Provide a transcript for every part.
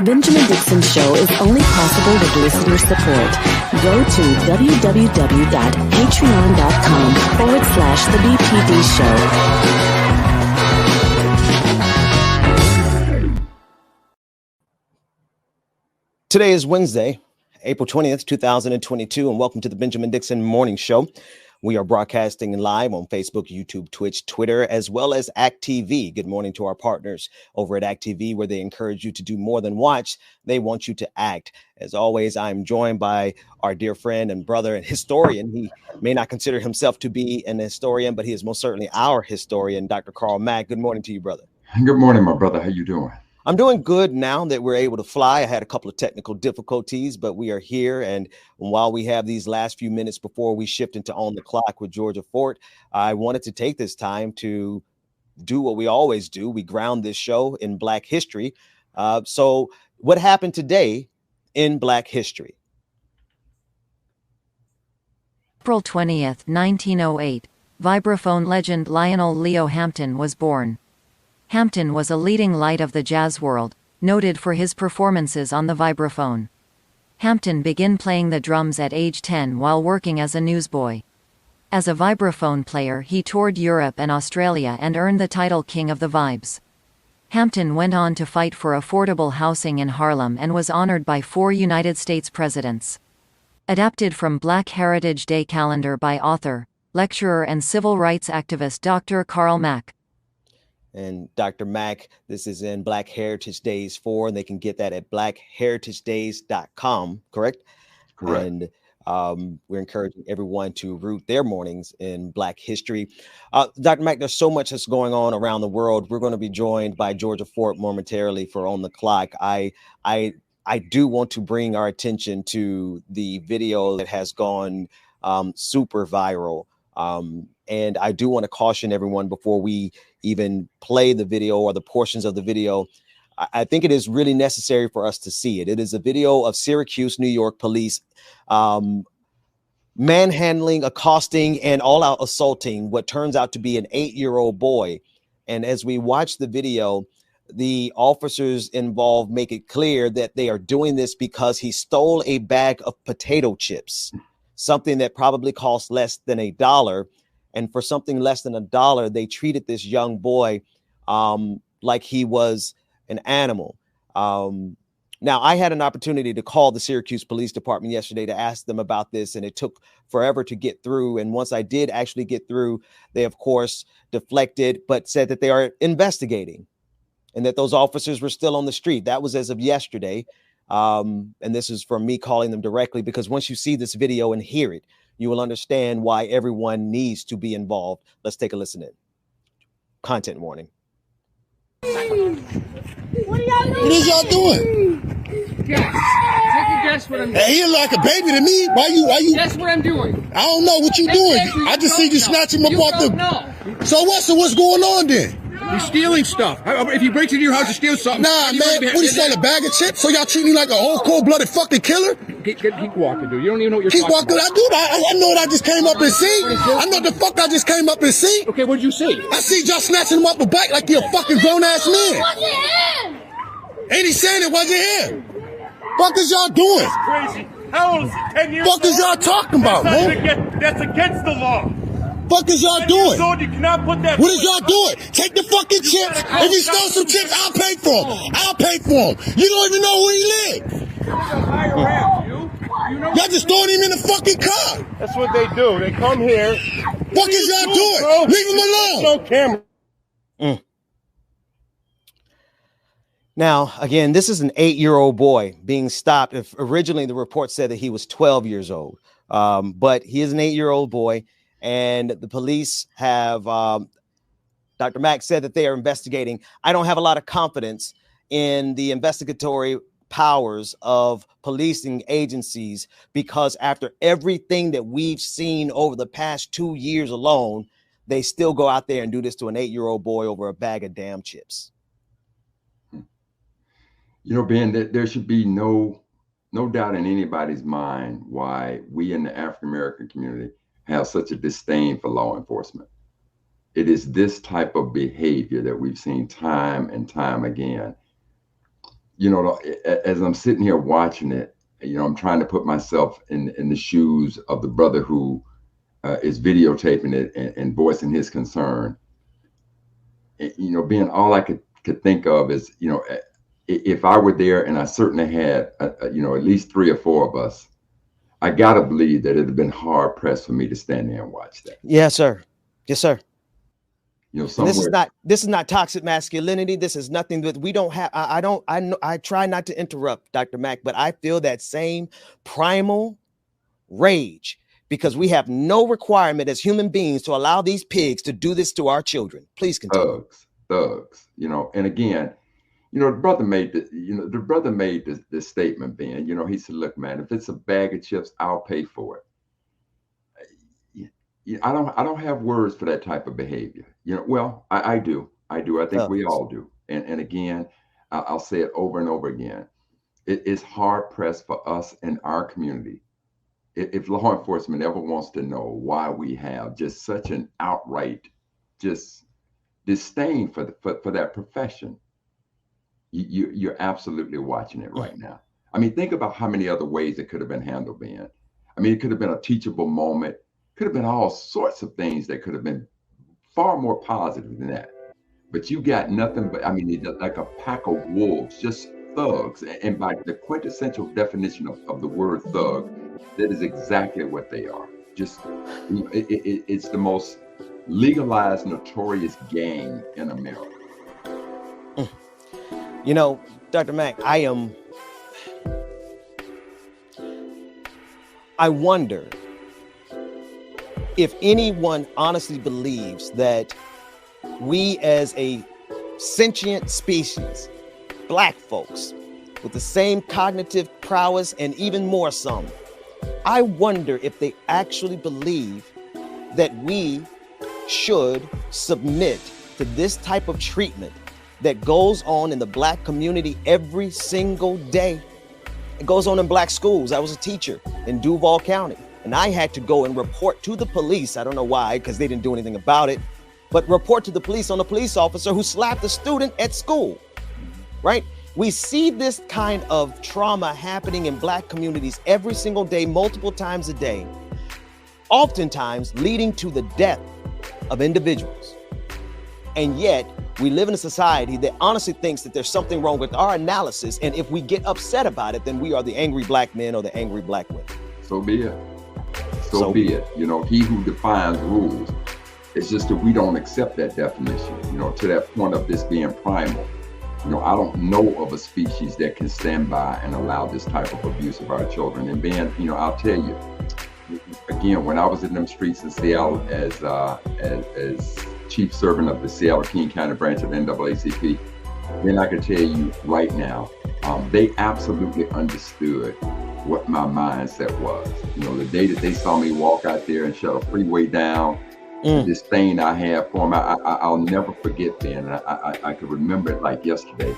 Benjamin Dixon Show is only possible with listener support. Go to www.patreon.com/The BPD Show. Today is Wednesday, April 20th, 2022, and welcome to the Benjamin Dixon Morning Show. We are broadcasting live on Facebook, YouTube, Twitch, Twitter, as well as ACT TV. Good morning to our partners over at ACT TV, where they encourage you to do more than watch. They want you to act. As always, I'm joined by our dear friend and brother and historian. He may not consider himself to be an historian, but he is most certainly our historian, Dr. Carl Mack. Good morning to you, brother. Good morning, my brother. How you doing? I'm doing good now that we're able to fly. I had a couple of technical difficulties, but we are here. And while we have these last few minutes before we shift into On the Clock with Georgia Fort, I wanted to take this time to do what we always do. We ground this show in Black history. So what happened today in Black history? April 20th, 1908, vibraphone legend Lionel Leo Hampton was born. Hampton was a leading light of the jazz world, noted for his performances on the vibraphone. Hampton began playing the drums at age 10 while working as a newsboy. As a vibraphone player, he toured Europe and Australia and earned the title King of the Vibes. Hampton went on to fight for affordable housing in Harlem and was honored by 4 United States presidents. Adapted from Black Heritage Day calendar by author, lecturer and civil rights activist Dr. Carl Mack. And Dr. Mack, this is in Black Heritage Days 4, and they can get that at blackheritagedays.com, correct? Correct. And we're encouraging everyone to root their mornings in Black history. Dr. Mack, there's so much that's going on around the world. We're going to be joined by Georgia Fort momentarily for On the Clock. I do want to bring our attention to the video that has gone super viral. And I do want to caution everyone before we even play the video or the portions of the video. I think it is really necessary for us to see it. It is a video of Syracuse, New York police manhandling, accosting, and all-out assaulting what turns out to be an 8-year-old boy. And as we watch the video, the officers involved make it clear that they are doing this because he stole a bag of potato chips, something that probably cost less than $1. And for something less than $1, they treated this young boy like he was an animal. Now, I had an opportunity to call the Syracuse Police Department yesterday to ask them about this, and it took forever to get through. And once I did actually get through, they, of course, deflected, but said that they are investigating and that those officers were still on the street. That was as of yesterday. And this is from me calling them directly, because once you see this video and hear it, you will understand why everyone needs to be involved. Let's take a listen in. Content warning. What are y'all doing? What is y'all doing? Guess. Take a guess what I'm doing. Hey, you're like a baby to me. Why you? Guess what I'm doing. I don't know what you doing. I just see you snatching him up off the. So what? So what's going on then? You're stealing stuff. If he breaks into your house to steal something. Nah, man. What you selling, a bag of chips? So y'all treat me like a whole cold-blooded fucking killer? Keep walking, dude. You don't even know what you're Keep talking walking. about. I do. I know what I just came up and see. I know the fuck I just came up and see. Okay, what did you see? I see y'all snatching him up a bike like you're a fucking grown-ass man. Ain't he saying it wasn't him? Fuck is y'all doing? Crazy. How old is he? 10 years Fuck is y'all talking about, man? That's against the law. Fuck is y'all doing? You cannot put that. What is y'all doing? Take the fucking chips. If he stole some chips, I'll pay for him. I'll pay for him. You don't even know where he lives. Y'all just throwing him in the fucking car. That's what they do. They come here. Fuck is y'all doing? Leave him alone. No camera. Now, again, this is an 8-year-old boy being stopped. If originally the report said that he was 12 years old, but he is an 8-year-old boy. And the police have, Dr. Mack said that they are investigating. I don't have a lot of confidence in the investigatory powers of policing agencies, because after everything that we've seen over the past 2 years alone, they still go out there and do this to an 8-year-old boy over a bag of damn chips. You know, Ben, there should be no doubt in anybody's mind why we in the African-American community have such a disdain for law enforcement. It is this type of behavior that we've seen time and time again. you know, as I'm sitting here watching it, you know, I'm trying to put myself in the shoes of the brother who is videotaping it and voicing his concern. You know, being all I could think of is, you know, if I were there, and I certainly had, you know, at least 3 or 4 of us, I gotta believe that it'd have been hard pressed for me to stand there and watch that. Yes, sir. Yes, sir. You know, And somewhere. this is not toxic masculinity. This is nothing that we don't have. I try not to interrupt Dr. Mack, but I feel that same primal rage because we have no requirement as human beings to allow these pigs to do this to our children. Please continue. Thugs, you know, and again, you know, the brother made this statement, Ben. You know, he said, "Look, man, if it's a bag of chips, I'll pay for it." I don't have words for that type of behavior. You know, well, I do. I think we all do. And again, I'll say it over and over again. It is hard pressed for us in our community. If law enforcement ever wants to know why we have just such an outright just disdain for that profession, you're absolutely watching it right now. I mean, think about how many other ways it could have been handled, Ben. I mean, it could have been a teachable moment. Could have been all sorts of things that could have been far more positive than that. But you got nothing but, I mean, like a pack of wolves, just thugs. And by the quintessential definition of the word thug, that is exactly what they are. Just, you know, it's the most legalized, notorious gang in America. You know, Dr. Mack, I wonder if anyone honestly believes that we as a sentient species, Black folks with the same cognitive prowess and even more some, I wonder if they actually believe that we should submit to this type of treatment that goes on in the Black community every single day. It goes on in Black schools. I was a teacher in Duval County, and I had to go and report to the police. I don't know why, because they didn't do anything about it, but report to the police on a police officer who slapped a student at school, right? We see this kind of trauma happening in Black communities every single day, multiple times a day, oftentimes leading to the death of individuals. And yet we live in a society that honestly thinks that there's something wrong with our analysis. And if we get upset about it, then we are the angry Black men or the angry Black women. So be it. So be it. You know, he who defines rules. It's just that we don't accept that definition, you know, to that point of this being primal. You know, I don't know of a species that can stand by and allow this type of abuse of our children. And Ben, you know, I'll tell you, again, when I was in them streets in Seattle as chief servant of the Seattle-King County branch of NAACP, then I can tell you right now, they absolutely understood what my mindset was. You know, the day that they saw me walk out there and shut a freeway down, this thing I had for them, I'll never forget then. I could remember it like yesterday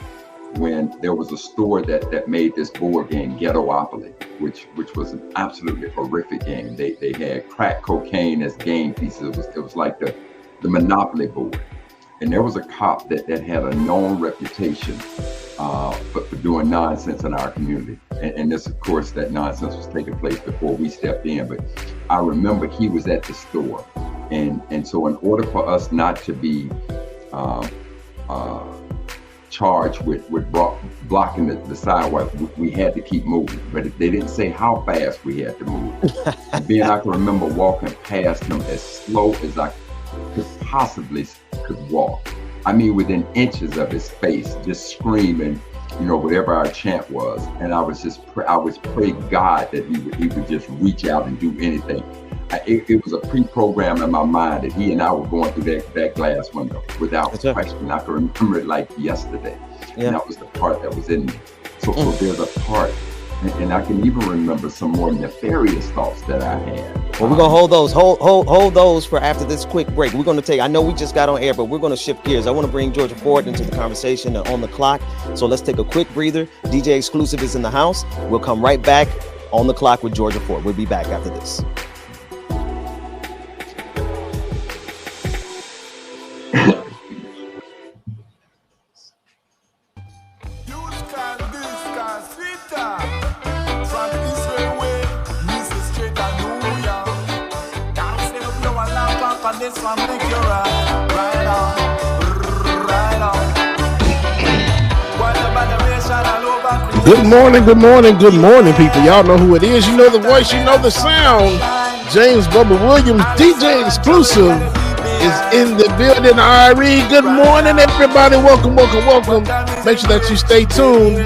when there was a store that made this board game, Ghettopoly, which was an absolutely horrific game. They had crack cocaine as game pieces. It was like the Monopoly board. And there was a cop that had a known reputation for doing nonsense in our community. And this, of course, that nonsense was taking place before we stepped in. But I remember he was at the store. And so in order for us not to be charged with blocking the sidewalk, we had to keep moving. But they didn't say how fast we had to move. And then I can remember walking past him as slow as I possibly could walk. I mean, within inches of his face, just screaming, you know, whatever our chant was. And I was praying God that he would just reach out and do anything. It was a pre-program in my mind that he and I were going through that glass window without question. I can remember it like yesterday. Yeah. And that was the part that was in me. So there's a part, and I can even remember some more nefarious thoughts that I had. Well, we're gonna hold those for after this quick break. We're gonna take, I know we just got on air, but we're gonna shift gears. I want to bring Georgia Ford into the conversation on the clock. So let's take a quick breather. DJ Exclusive is in the house. We'll come right back on the clock with Georgia Ford. We'll be back after this. Good morning, good morning, good morning, people. Y'all know who it is. You know the voice, you know the sound. James Bubba Williams, DJ Exclusive, is in the building. Irie, good morning, everybody. Welcome, welcome, welcome. Make sure that you stay tuned.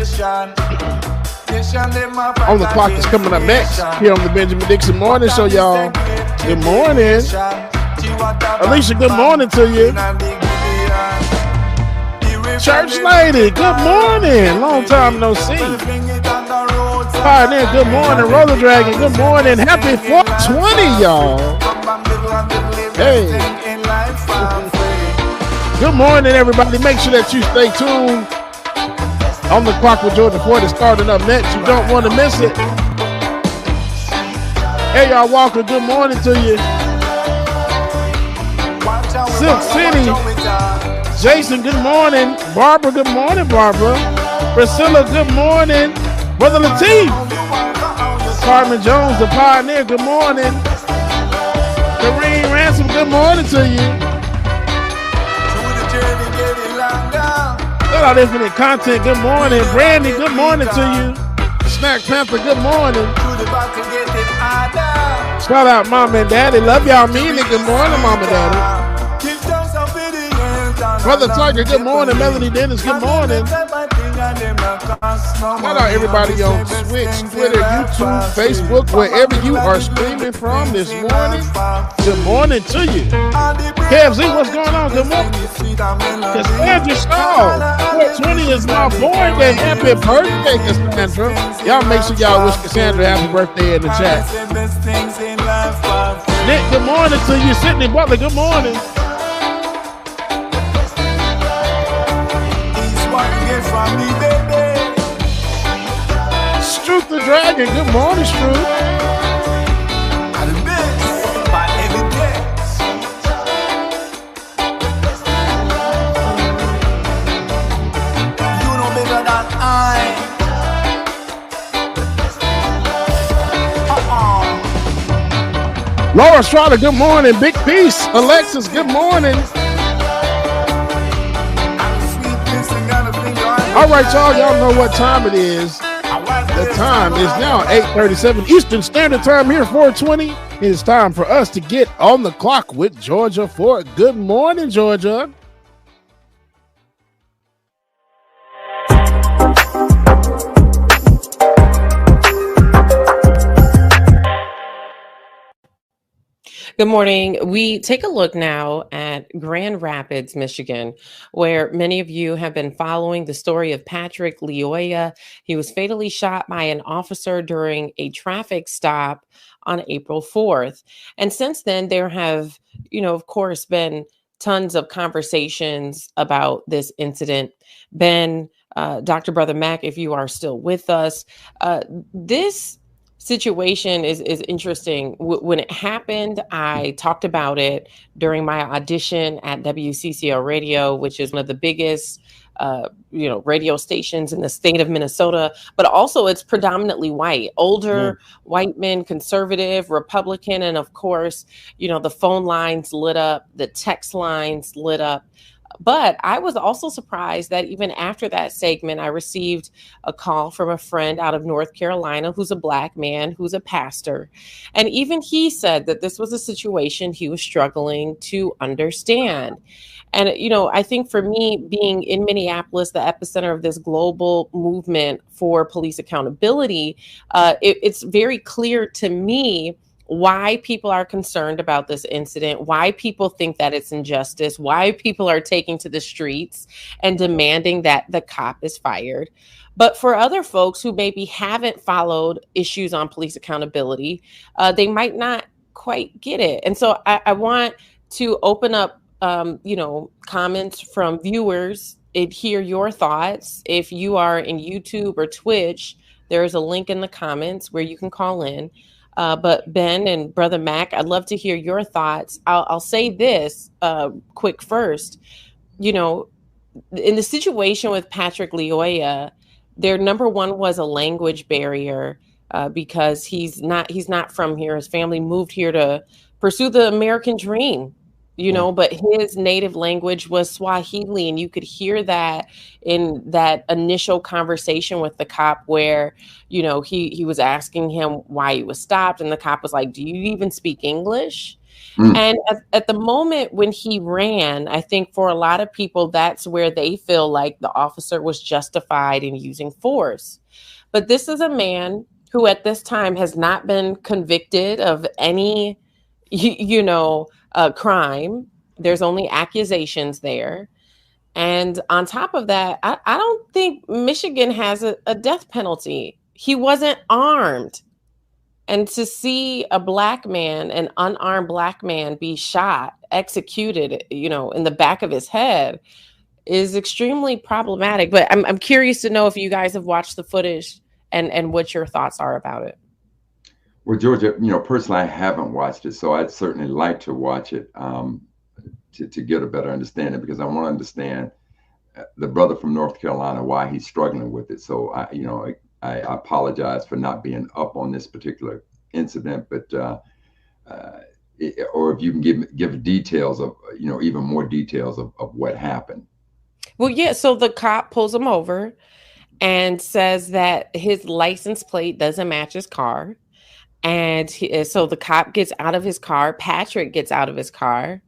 On the Clock is coming up next here on the Benjamin Dixon Morning Show, y'all. Good morning. Alicia, good morning to you. Church lady, good morning. Long time no see. Pioneer, good morning. Roller Dragon, good morning. Happy 420, y'all. Hey. Good morning, everybody. Make sure that you stay tuned. On the Clock with Jordan Ford is starting up next. You don't want to miss it. Hey, y'all, Walker, good morning to you. Silk City. Jason, good morning. Barbara, good morning, Barbara. Priscilla, good morning. Brother Lateef. Carmen Jones, the Pioneer, good morning. Kareem Ransom, good morning to you. Shout out Infinite Content, good morning. Brandy, good morning to you. Snack Panther, good morning. Shout out Mom and Daddy. Love y'all, mean it. Good morning, Mom and Daddy. Brother Tiger, good morning. Melody Dennis, good morning. Shout out everybody on Twitch, Twitter, YouTube, Facebook, wherever you are streaming from this morning. Good morning to you. KFZ, what's going on? Good morning. Cassandra Shaw, 420 is my birthday. Happy birthday, Cassandra. Y'all make sure y'all wish Cassandra happy birthday in the chat. Nick, good morning to you. Sydney Butler, good morning. Struth the Dragon, good morning, Struth. You know better than I. Laura Strada, good morning. Big Peace. Alexis, good morning. All right, y'all know what time it is. The time is now 8:37 Eastern Standard Time here, 420. It's time for us to get on the clock with Georgia Ford. Good morning, Georgia. Good morning. We take a look now at Grand Rapids, Michigan, where many of you have been following the story of Patrick Lyoya. He was fatally shot by an officer during a traffic stop on April 4th. And since then, there have, of course, been tons of conversations about this incident. Ben, Dr. Brother Mac, if you are still with us, this situation is interesting. When it happened, I talked about it during my audition at WCCO Radio, which is one of the biggest radio stations in the state of Minnesota, but also it's predominantly white, older white men, conservative, Republican, and of course, the phone lines lit up, the text lines lit up. But I was also surprised that even after that segment, I received a call from a friend out of North Carolina who's a Black man, who's a pastor. And even he said that this was a situation he was struggling to understand. And, I think for me, being in Minneapolis, the epicenter of this global movement for police accountability, it's very clear to me why people are concerned about this incident, why people think that it's injustice, why people are taking to the streets and demanding that the cop is fired. But for other folks who maybe haven't followed issues on police accountability, they might not quite get it. And so I want to open up, comments from viewers and hear your thoughts. If you are in YouTube or Twitch, there is a link in the comments where you can call in. But Ben and Brother Mac, I'd love to hear your thoughts. I'll say this quick first. In the situation with Patrick Lyoya, their number one was a language barrier because he's not from here. His family moved here to pursue the American dream. you know, but his native language was Swahili, and you could hear that in that initial conversation with the cop where, you know, he was asking him why he was stopped, and the cop was like, do you even speak English? And at the moment when he ran, I think for a lot of people, that's where they feel like the officer was justified in using force. But this is a man who at this time has not been convicted of any, crime. There's only accusations there. And on top of that, I don't think Michigan has a death penalty. He wasn't armed. And to see a black man, an unarmed black man, be shot, executed, you know, in the back of his head is extremely problematic. But I'm curious to know if you guys have watched the footage and what your thoughts are about it. Well, Georgia, you know, personally, I haven't watched it, so I'd certainly like to watch it to get a better understanding, because I want to understand the brother from North Carolina, why he's struggling with it. So I apologize for not being up on this particular incident, but or if you can give details of, you know, even more details of what happened. Well, yeah. So the cop pulls him over and says that his license plate doesn't match his car. And so the cop gets out of his car. Patrick gets out of his car.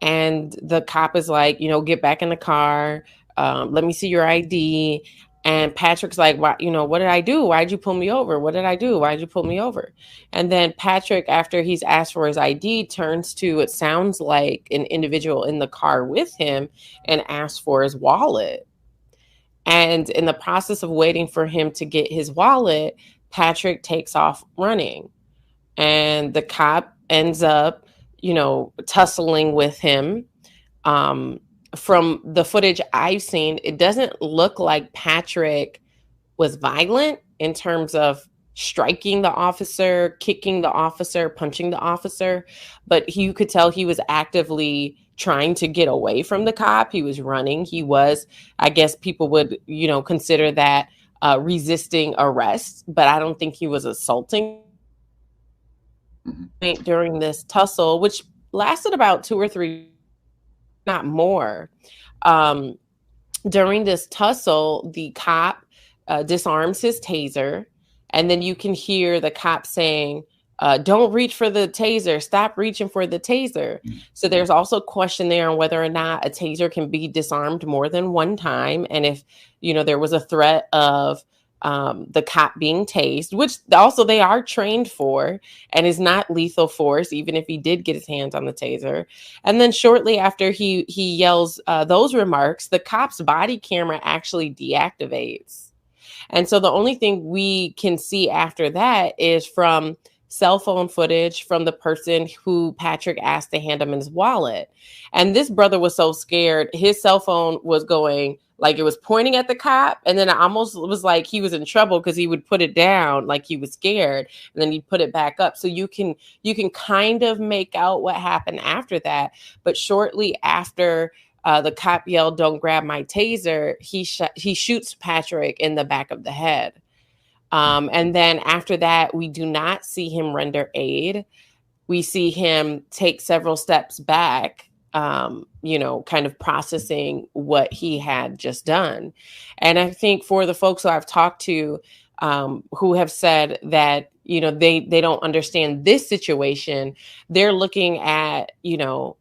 And the cop is like, you know, get back in the car. Let me see your ID. And Patrick's like, why, you know, what did I do? Why'd you pull me over? What did I do? Why'd you pull me over? And then Patrick, after he's asked for his ID, turns to, it sounds like, an individual in the car with him and asks for his wallet. And in the process of waiting for him to get his wallet, Patrick takes off running. And the cop ends up, you know, tussling with him. From the footage I've seen, it doesn't look like Patrick was violent in terms of striking the officer, kicking the officer, punching the officer, but you could tell he was actively trying to get away from the cop. He was running. He was, I guess people would, you know, consider that resisting arrest, but I don't think he was assaulting during this tussle, which lasted about 2 or 3, not more. During this tussle, the cop disarms his taser, and then you can hear the cop saying, don't reach for the taser, stop reaching for the taser. So there's also a question there on whether or not a taser can be disarmed more than one time. And if, you know, there was a threat of the cop being tased, which also they are trained for, and is not lethal force, even if he did get his hands on the taser. And then shortly after he yells those remarks, the cop's body camera actually deactivates. And so the only thing we can see after that is from cell phone footage from the person who Patrick asked to hand him his wallet. And this brother was so scared, his cell phone was going, like it was pointing at the cop, and then it almost was like he was in trouble because he would put it down like he was scared, and then he'd put it back up. So you can kind of make out what happened after that. But shortly after the cop yelled, "Don't grab my taser," he shoots Patrick in the back of the head. And then after that, we do not see him render aid. We see him take several steps back, kind of processing what he had just done. And I think for the folks who I've talked to who have said that, they don't understand this situation, they're looking at,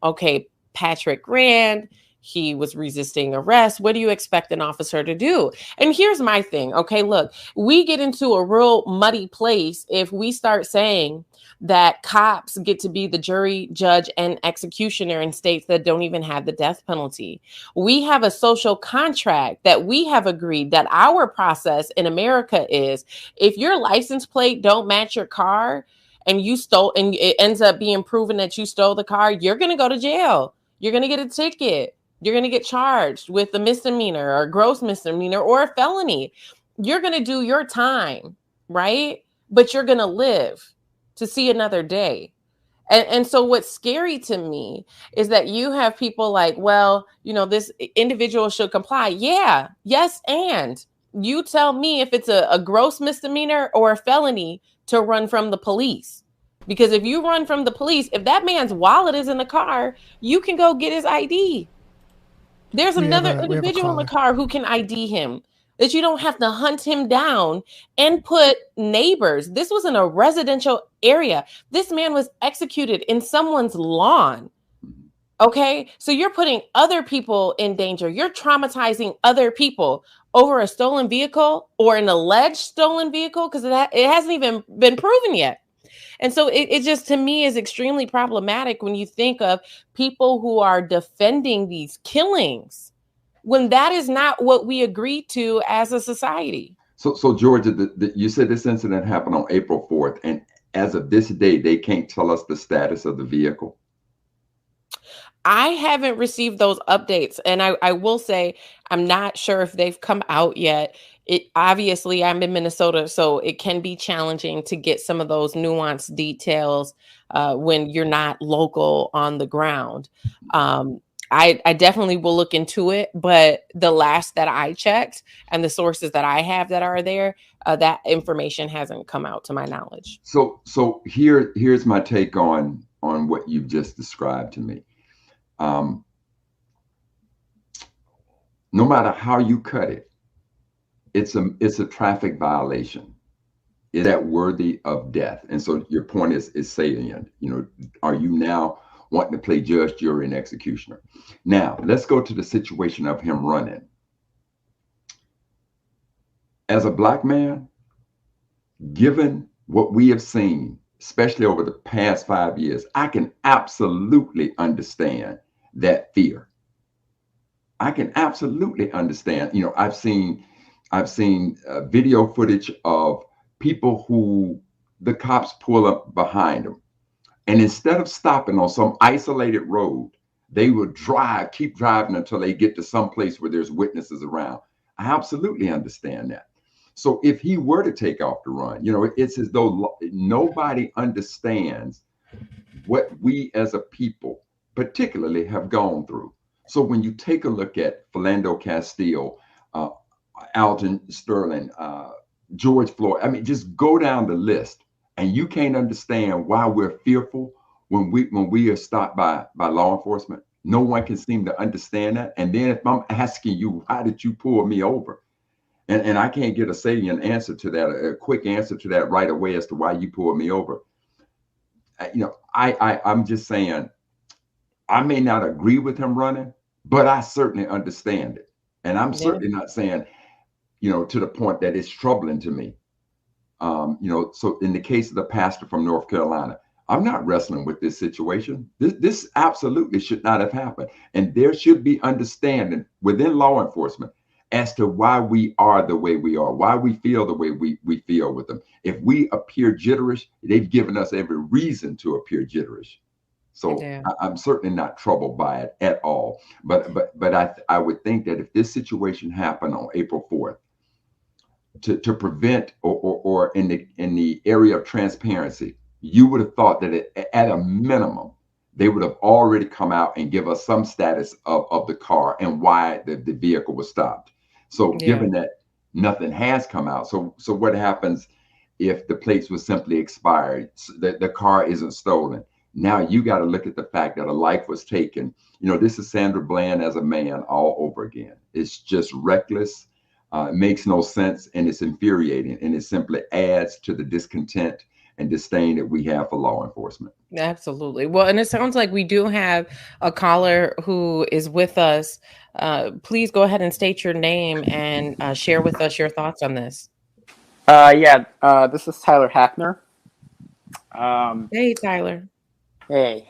okay, Patrick ran, he was resisting arrest. What do you expect an officer to do? And here's my thing. Okay, look, we get into a real muddy place if we start saying that cops get to be the jury, judge, and executioner in states that don't even have the death penalty. We have a social contract that we have agreed that our process in America is, if your license plate don't match your car and you stole, and it ends up being proven that you stole the car, you're going to go to jail. You're going to get a ticket. You're going to get charged with a misdemeanor or gross misdemeanor or a felony. You're going to do your time, right? But you're going to live to see another day. And so what's scary to me is that you have people like, well, this individual should comply. Yeah, yes, and you tell me if it's a gross misdemeanor or a felony to run from the police. Because if you run from the police, if that man's wallet is in the car, you can go get his ID. There's another individual in the car who can ID him, that you don't have to hunt him down and put neighbors. This was in a residential area. This man was executed in someone's lawn. Okay, so you're putting other people in danger. You're traumatizing other people over a stolen vehicle or an alleged stolen vehicle, because it hasn't even been proven yet. And so it just, to me, is extremely problematic when you think of people who are defending these killings, when that is not what we agreed to as a society. So Georgia, you said this incident happened on April 4th, and as of this day, they can't tell us the status of the vehicle. I haven't received those updates, and I will say I'm not sure if they've come out yet. Obviously, I'm in Minnesota, so it can be challenging to get some of those nuanced details when you're not local on the ground. I definitely will look into it, but the last that I checked and the sources that I have that are there, that information hasn't come out to my knowledge. So here's my take on what you've just described to me. No matter how you cut it, it's a traffic violation. Is that worthy of death? And so your point is salient. You know, are you now wanting to play judge, jury, and executioner? Now let's go to the situation of him running. As a Black man, given what we have seen, especially over the past 5 years, I can absolutely understand that fear. I can absolutely understand. You know, I've seen video footage of people who the cops pull up behind them, and instead of stopping on some isolated road, they will keep driving until they get to some place where there's witnesses around. I absolutely understand that. So if he were to take off the run, you know, it's as though nobody understands what we as a people particularly have gone through. So when you take a look at Philando Castile, Alton Sterling, George Floyd, I mean, just go down the list, and you can't understand why we're fearful when we are stopped by law enforcement. No one can seem to understand that. And then if I'm asking you, why did you pull me over? And I can't get a salient answer to that, a quick answer to that right away as to why you pulled me over. You know, I'm just saying, I may not agree with him running, but I certainly understand it. And I'm certainly not saying, you know, to the point that it's troubling to me. You know, so in the case of the pastor from North Carolina, I'm not wrestling with this situation. This absolutely should not have happened. And there should be understanding within law enforcement as to why we are the way we are, why we feel the way we feel with them. If we appear jitterish, they've given us every reason to appear jitterish. So I'm certainly not troubled by it at all. But I would think that if this situation happened on April 4th, to prevent or in the area of transparency, you would have thought that at a minimum, they would have already come out and give us some status of the car and why the vehicle was stopped. So given that nothing has come out, so what happens if the plates were simply expired, that the car isn't stolen? Now you got to look at the fact that a life was taken. You know, this is Sandra Bland as a man all over again. It's just reckless. It makes no sense, and it's infuriating, and it simply adds to the discontent and disdain that we have for law enforcement. Absolutely. Well, and it sounds like we do have a caller who is with us. Please go ahead and state your name and share with us your thoughts on this. This is Tyler Hackner. Hey, Tyler. Hey.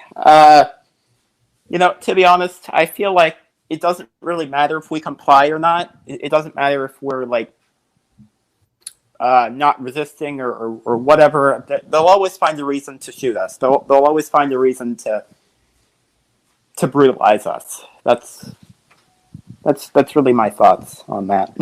You know, to be honest, I feel like it doesn't really matter if we comply or not. It doesn't matter if we're like not resisting or whatever. They'll always find a reason to shoot us. They'll always find a reason to brutalize us. That's really my thoughts on that.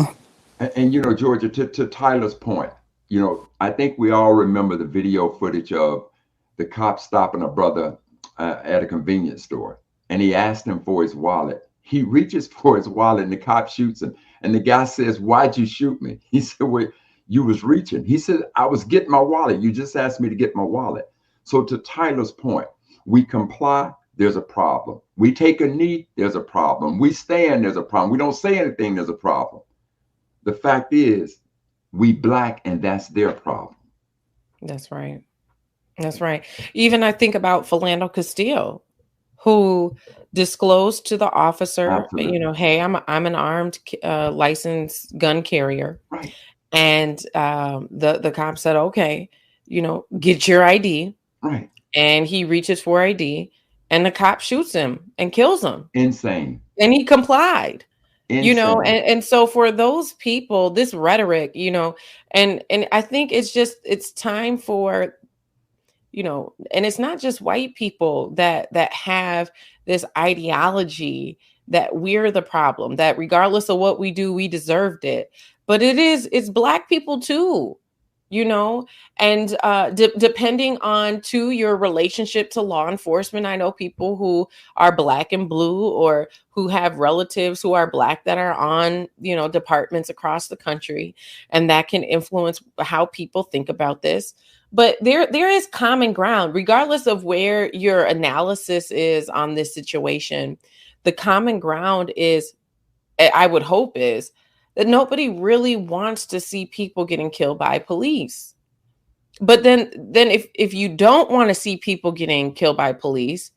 And you know, Georgia, to Tyler's point, you know, I think we all remember the video footage of the cop stopping a brother at a convenience store, and he asked him for his wallet. He reaches for his wallet, and the cop shoots him. And the guy says, "Why'd you shoot me?" He said, "Well, you was reaching." He said, "I was getting my wallet. You just asked me to get my wallet." So to Tyler's point, we comply, there's a problem. We take a knee, there's a problem. We stand, there's a problem. We don't say anything, there's a problem. The fact is, we Black, and that's their problem. That's right. That's right. Even I think about Philando Castile, who disclosed to the officer, Absolutely. you know, hey, I'm an armed licensed gun carrier. Right. And the cop said, okay, you know, get your ID. Right. And he reaches for ID, and the cop shoots him and kills him. Insane. And he complied. Insane. You know, and so for those people, this rhetoric, you know, and I think it's time for, you know, and it's not just white people that have this ideology that we're the problem, that regardless of what we do, we deserved it. But it's Black people too, you know, and depending on your relationship to law enforcement. I know people who are Black and blue, or who have relatives who are Black that are on, you know, departments across the country, and that can influence how people think about this. But there is common ground, regardless of where your analysis is on this situation. The common ground is, I would hope, is that nobody really wants to see people getting killed by police. But then if you don't want to see people getting killed by police,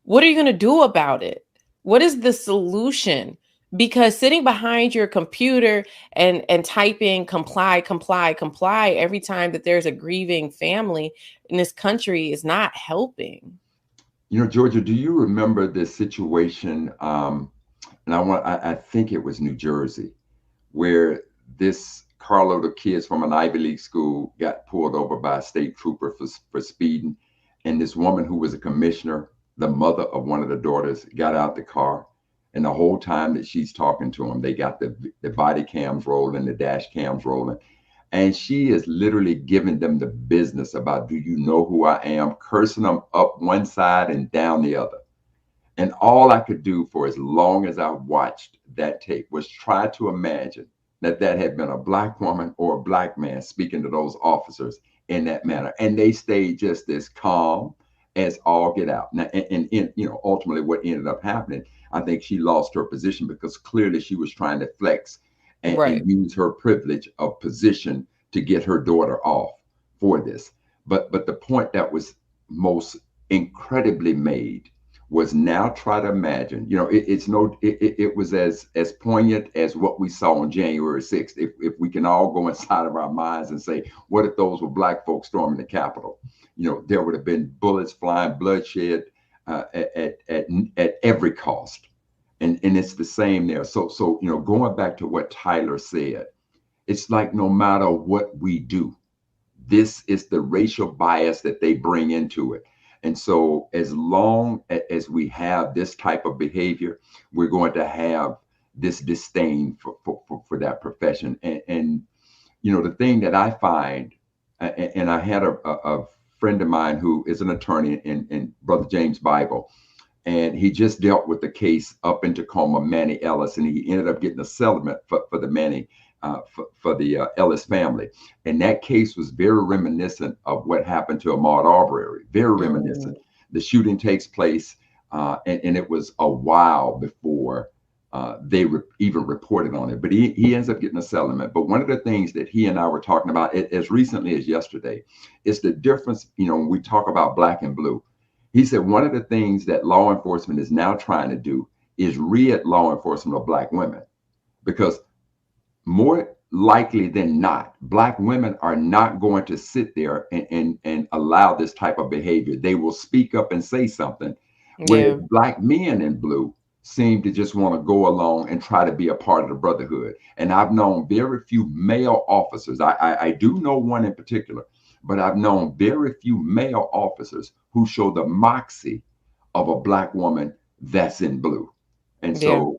what are you going to do about it? What is the solution? Because sitting behind your computer and typing comply every time that there's a grieving family in this country is not helping. You know, Georgia, do you remember this situation? And I think it was New Jersey, where this carload of kids from an Ivy League school got pulled over by a state trooper for speeding. And this woman who was a commissioner, the mother of one of the daughters, got out the car. And the whole time that she's talking to him, they got the body cams rolling, the dash cams rolling. And she is literally giving them the business about, do you know who I am? Cursing them up one side and down the other. And all I could do for as long as I watched that tape was try to imagine that had been a Black woman or a Black man speaking to those officers in that manner. And they stayed just as calm as all get out. Now, and you know, ultimately what ended up happening, I think she lost her position because clearly she was trying to flex and use her privilege of position to get her daughter off for this. But the point that was most incredibly made was, now try to imagine, you know, it was as poignant as what we saw on January 6th. If we can all go inside of our minds and say, what if those were Black folks storming the Capitol? You know, there would have been bullets flying, bloodshed at every cost. And it's the same there. So, you know, going back to what Tyler said, it's like no matter what we do, this is the racial bias that they bring into it. And so as long as we have this type of behavior, we're going to have this disdain for that profession. And you know, the thing that I find, and I had a friend of mine who is an attorney in Brother James Bible, and he just dealt with the case up in Tacoma, Manny Ellis, and he ended up getting a settlement for the Manny, for the Ellis family. And that case was very reminiscent of what happened to Ahmaud Arbery, very reminiscent. The shooting takes place, and it was a while before they even reported on it. But he ends up getting a settlement. But one of the things that he and I were talking about as recently as yesterday is the difference, you know, when we talk about Black and blue. He said one of the things that law enforcement is now trying to do is rid law enforcement of Black women, because more likely than not, Black women are not going to sit there and allow this type of behavior. They will speak up and say something. Where Black men in blue seem to just want to go along and try to be a part of the brotherhood. And I've known very few male officers. I do know one in particular, but I've known very few male officers who show the moxie of a Black woman that's in blue. And so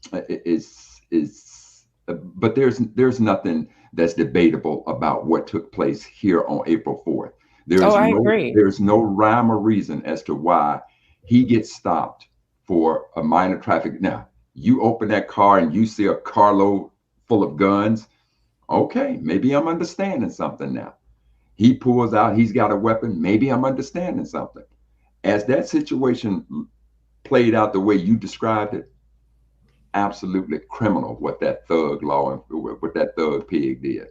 but there's nothing that's debatable about what took place here on April 4th. There's no rhyme or reason as to why he gets stopped for a minor traffic. Now, you open that car and you see a carload full of guns. Okay, maybe I'm understanding something now. He pulls out, he's got a weapon. Maybe I'm understanding something. As that situation played out the way you described it, absolutely criminal what that thug pig did.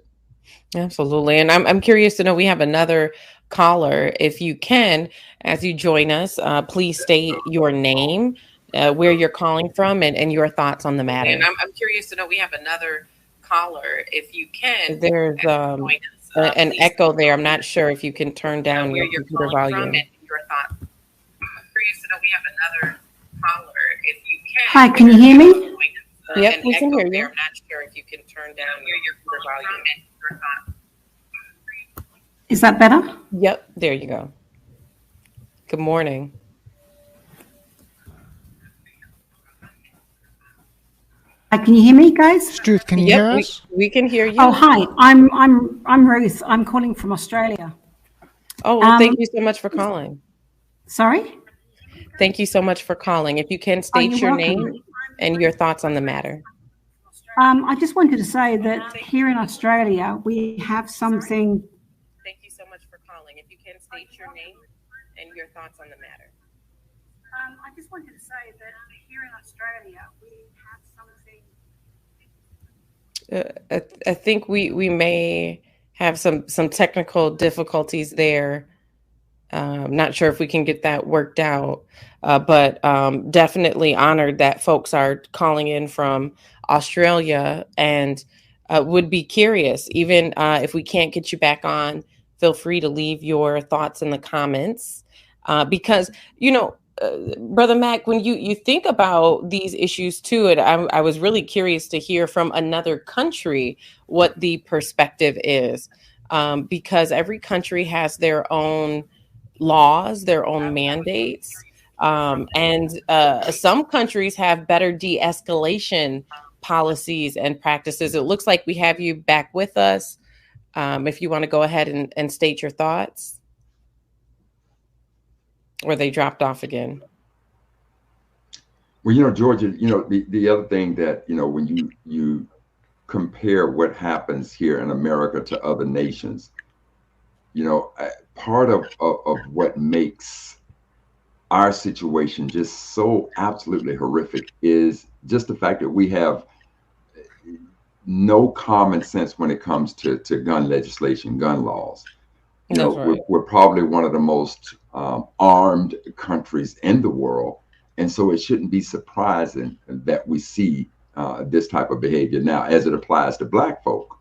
Absolutely. And I'm curious to know, we have another caller. If you can, as you join us, please state your name, where you're calling from, and your thoughts on the matter. And I'm curious to know, we have another caller. If you can, there's an echo there. I'm not sure if you can turn down your computer volume. Your thoughts. I'm curious to know, we have another caller. If you can. Hi, can you hear me? Yep, we can hear you. I'm not sure if you can turn down your computer volume. Is that better? Yep, there you go. Good morning. Can you hear me, guys? Truth, can you hear us? We can hear you. Oh, hi. I'm Ruth. I'm calling from Australia. Oh, well, thank you so much for calling. Sorry? Thank you so much for calling. If you can state your welcome. name and your thoughts on the matter. I just wanted to say that here in Australia, we have something. Thank you so much for calling. If you can state your name and your thoughts on the matter. I just wanted to say that here in Australia, we have something. I think we may have some technical difficulties there. Not sure if we can get that worked out, but definitely honored that folks are calling in from Australia, and would be curious, even if we can't get you back on, feel free to leave your thoughts in the comments, because, Brother Mac, when you think about these issues too, I was really curious to hear from another country what the perspective is, because every country has their own laws, their own mandates, and some countries have better de-escalation policies and practices. It looks like we have you back with us. If you want to go ahead and state your thoughts. Or they dropped off again. Well, Georgia, the other thing that, when you compare what happens here in America to other nations, part of what makes our situation just so absolutely horrific is just the fact that we have no common sense when it comes to gun legislation, gun laws. Right. We're probably one of the most armed countries in the world. And so it shouldn't be surprising that we see this type of behavior. Now, as it applies to Black folk,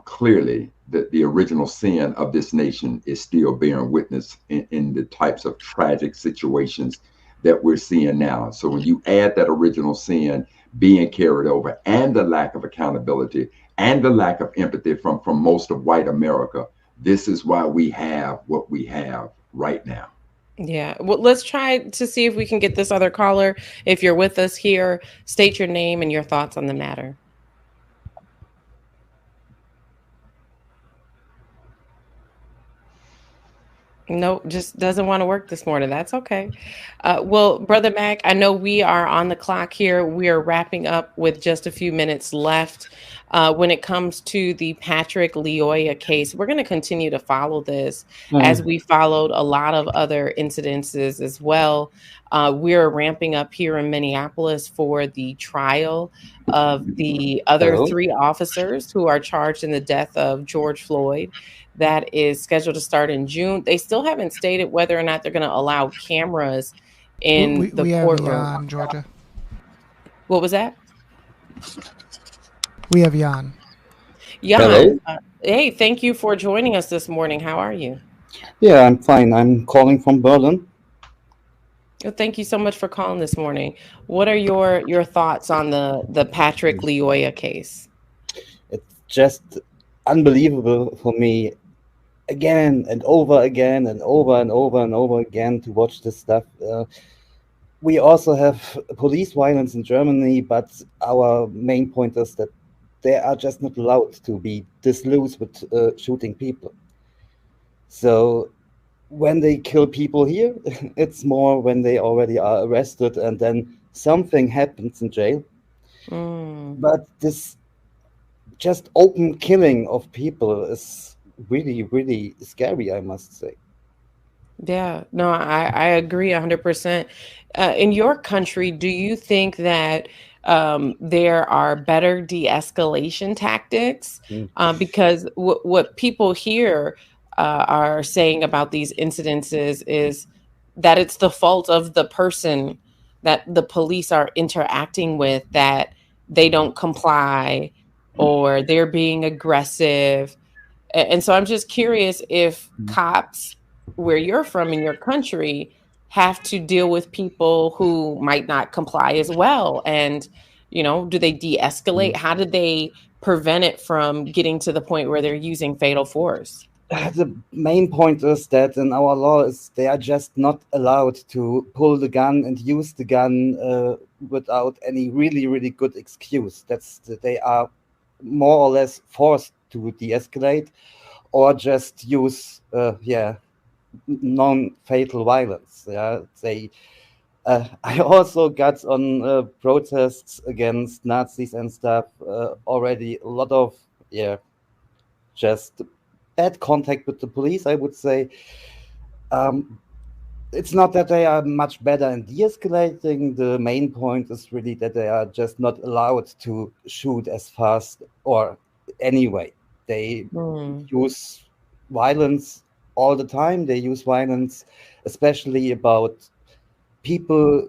clearly the original sin of this nation is still bearing witness in the types of tragic situations that we're seeing now. So when you add that original sin being carried over, and the lack of accountability and the lack of empathy from most of white America, this is why we have what we have right now. Yeah. Well, let's try to see if we can get this other caller. If you're with us here, state your name and your thoughts on the matter. Nope, just doesn't want to work this morning. That's okay. Well, Brother Mac, I know we are on the clock here. We are wrapping up with just a few minutes left. When it comes to the Patrick Lyoya case, we're going to continue to follow this as we followed a lot of other incidences as well. We're ramping up here in Minneapolis for the trial of the other 3 officers who are charged in the death of George Floyd. That is scheduled to start in June. They still haven't stated whether or not they're going to allow cameras in the courtroom. We have Jan, Georgia. What was that? We have Jan. Jan, hey, thank you for joining us this morning. How are you? Yeah, I'm fine. I'm calling from Berlin. Well, thank you so much for calling this morning. What are your thoughts on the Patrick Lyoya case? It's just unbelievable for me, again and over again and over and over and over again, to watch this stuff. We also have police violence in Germany, but our main point is that they are just not allowed to be this loose with shooting people. So when they kill people here, it's more when they already are arrested and then something happens in jail. But this just open killing of people is really, really scary, I must say. Yeah, no, I agree 100%. In your country, do you think that there are better de-escalation tactics? Because what people here are saying about these incidences is that it's the fault of the person that the police are interacting with, that they don't comply or they're being aggressive. And so I'm just curious if cops where you're from in your country have to deal with people who might not comply as well. And, do they de-escalate? How do they prevent it from getting to the point where they're using fatal force? The main point is that in our law is they are just not allowed to pull the gun and use the gun without any really, really good excuse. They are more or less forced to de-escalate or just use non-fatal violence. I also got on protests against Nazis and stuff already a lot of just bad contact with the police, I would say. It's not that they are much better in de-escalating. The main point is really that they are just not allowed to shoot as fast or anyway. They use violence all the time. They use violence, especially about people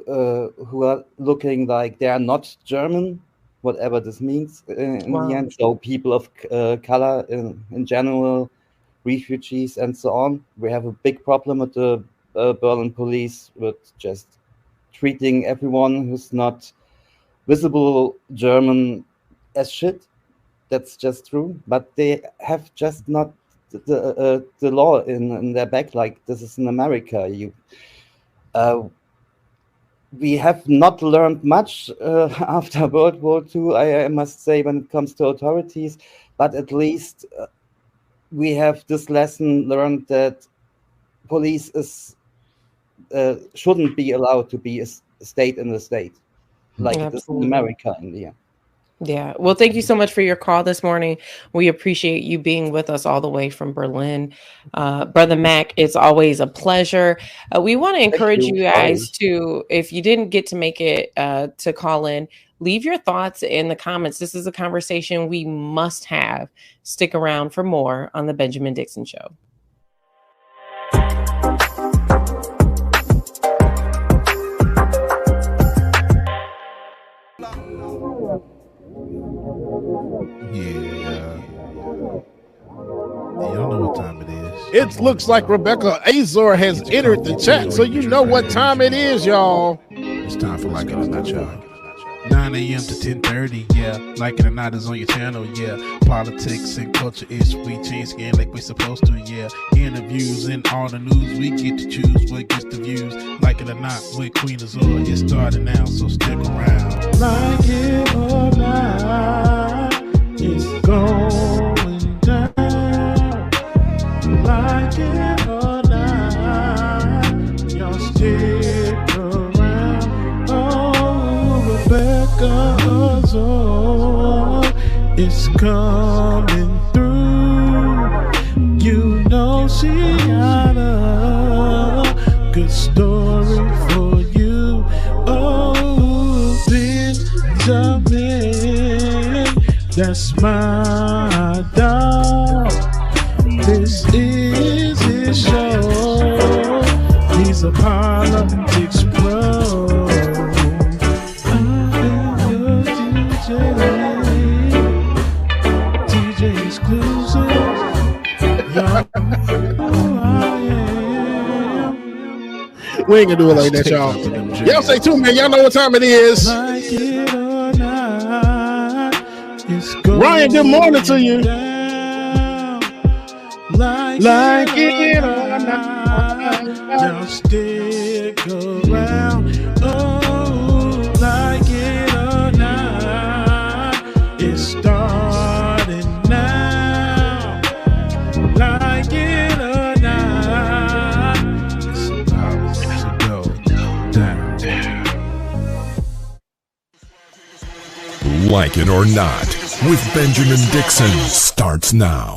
who are looking like they are not German, whatever this means in the end. So people of color in general, refugees and so on. We have a big problem with the Berlin police with just treating everyone who's not visible German as shit. That's just true. But they have just not the law in their back like this is in America. We have not learned much after World War II, I must say, when it comes to authorities, but at least we have this lesson learned that police shouldn't be allowed to be a state in the state, like it is in America in the end. Yeah. Well, thank you so much for your call this morning. We appreciate you being with us all the way from Berlin. Brother Mac, it's always a pleasure. We want to encourage you guys to, if you didn't get to make it to call in, leave your thoughts in the comments. This is a conversation we must have. Stick around for more on the Benjamin Dixon Show. Y'all know what time it is. It looks like Rebecca Azor has entered the chat, so you know what time it is, y'all. It's time for Like It or Not, y'all. 9 a.m. to 10:30, yeah. Like It or Not is on your channel, yeah. Politics and culture is we change skin like we supposed to, yeah. Interviews and all the news, we get to choose what gets the views. Like It or Not with Queen Azor, it's starting now, so stick around. Like it or not, it's going down. Like it or not, y'all stick around. Oh, Rebecca Azor is coming through. You know she got a good story for you. Oh, Benjamin, that's my dog. This is his show. He's a politics pro. I'm your DJ exclusive. Y'all know I am. We ain't gonna do it like that, y'all. Y'all stay tuned, man. Y'all know what time it is. Like it or not, it's Ryan, good morning to you. Like it or not, y'all stick around. Oh, like it or not, it's starting now. Like it or not, it's about to go down. Like It or Not with Benjamin Dixon starts now.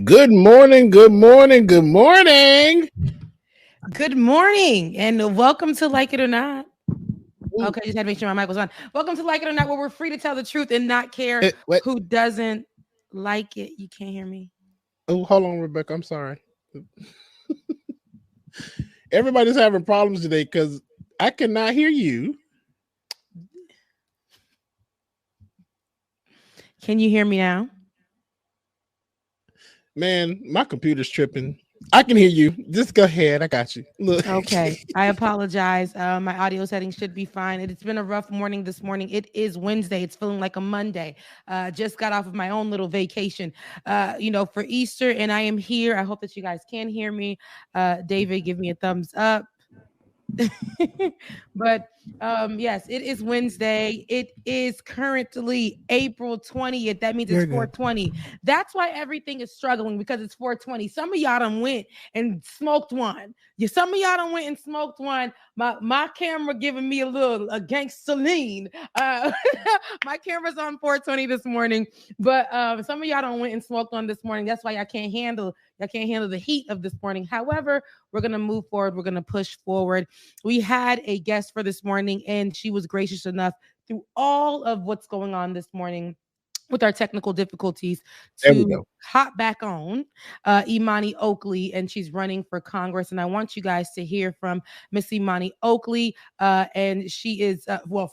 Good morning, good morning, good morning. Good morning, and welcome to Like It or Not. Okay, just had to make sure my mic was on. Welcome to Like It or Not, where we're free to tell the truth and not care who doesn't like it. You can't hear me. Oh, hold on, Rebecca. I'm sorry. Everybody's having problems today because I cannot hear you. Can you hear me now? Man, my computer's tripping. I can hear you. Just go ahead. I got you. Look. Okay. I apologize. My audio settings should be fine. It's been a rough morning this morning. It is Wednesday. It's feeling like a Monday. Just got off of my own little vacation, for Easter, and I am here. I hope that you guys can hear me. David, give me a thumbs up. But yes, it is Wednesday. It is currently April 20th. That means it's 420. That's why everything is struggling, because it's 420. Some of y'all done went and smoked one. Some of y'all done went and smoked one. My camera giving me a gangsta lean. My camera's on 420 this morning, but some of y'all done went and smoked one this morning. That's why I can't handle the heat of this morning. However, we're going to move forward. We're going to push forward. We had a guest for this morning, and she was gracious enough through all of what's going on this morning with our technical difficulties to hop back on Imani Oakley, and she's running for Congress. And I want you guys to hear from Miss Imani Oakley, and she is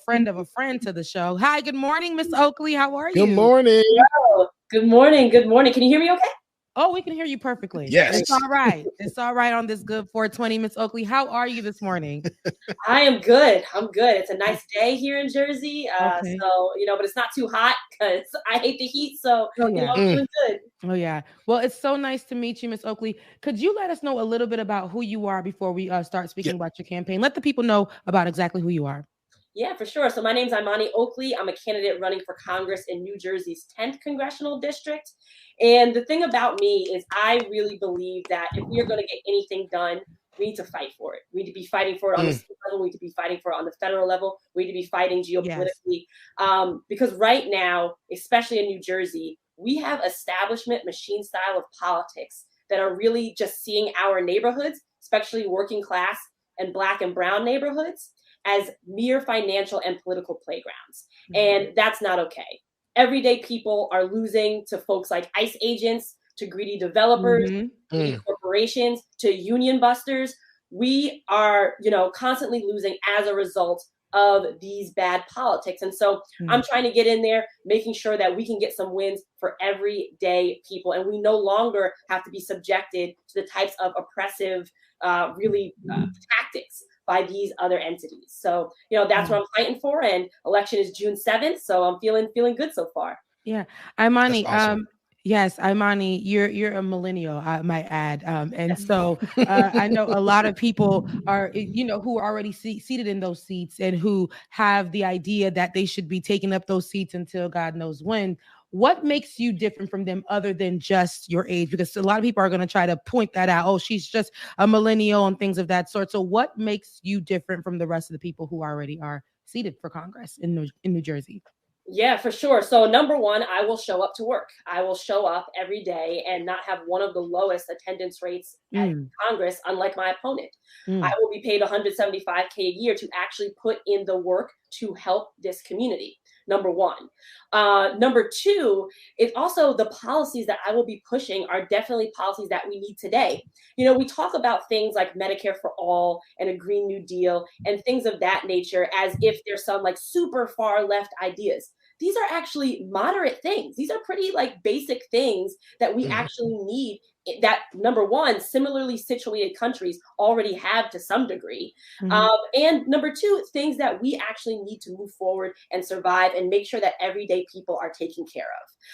friend of a friend to the show. Hi, good morning, Miss Oakley. How are you? Good morning. Hello. Good morning. Good morning. Can you hear me okay? Oh, we can hear you perfectly. Yes. It's all right. It's all right on this good 420. Miss Oakley, how are you this morning? I am good. I'm good. It's a nice day here in Jersey. Okay. So, but it's not too hot because I hate the heat. So, I'm doing good. Oh, yeah. Well, it's so nice to meet you, Miss Oakley. Could you let us know a little bit about who you are before we start speaking about your campaign? Let the people know about exactly who you are. Yeah, for sure. So my name's Imani Oakley. I'm a candidate running for Congress in New Jersey's 10th congressional district. And the thing about me is I really believe that if we are going to get anything done, we need to fight for it. We need to be fighting for it on the state level. We need to be fighting for it on the federal level. We need to be fighting geopolitically. Yes. Because right now, especially in New Jersey, we have establishment machine style of politics that are really just seeing our neighborhoods, especially working class and Black and brown neighborhoods, as mere financial and political playgrounds. And that's not okay. Everyday people are losing to folks like ICE agents, to greedy developers, greedy corporations, to union busters. We are, constantly losing as a result of these bad politics. And so I'm trying to get in there, making sure that we can get some wins for everyday people. And we no longer have to be subjected to the types of oppressive, tactics by these other entities. So, that's what I'm fighting for. And election is June 7th. So I'm feeling good so far. Yeah. Imani, awesome. Yes, Imani, you're a millennial, I might add. And so I know a lot of people are, who are already seated in those seats and who have the idea that they should be taking up those seats until God knows when. What makes you different from them other than just your age? Because a lot of people are going to try to point that out. Oh, she's just a millennial and things of that sort. So what makes you different from the rest of the people who already are seated for Congress in New Jersey? Yeah, for sure. So number one, I will show up to work. I will show up every day and not have one of the lowest attendance rates at Congress, unlike my opponent. I will be paid $175K a year to actually put in the work to help this community. Number one. Number two, it's also the policies that I will be pushing are definitely policies that we need today. We talk about things like Medicare for all and a Green New Deal and things of that nature as if there's some super far left ideas. These are actually moderate things. These are pretty basic things that we actually need, that number one, similarly situated countries already have to some degree. And number two, things that we actually need to move forward and survive and make sure that everyday people are taken care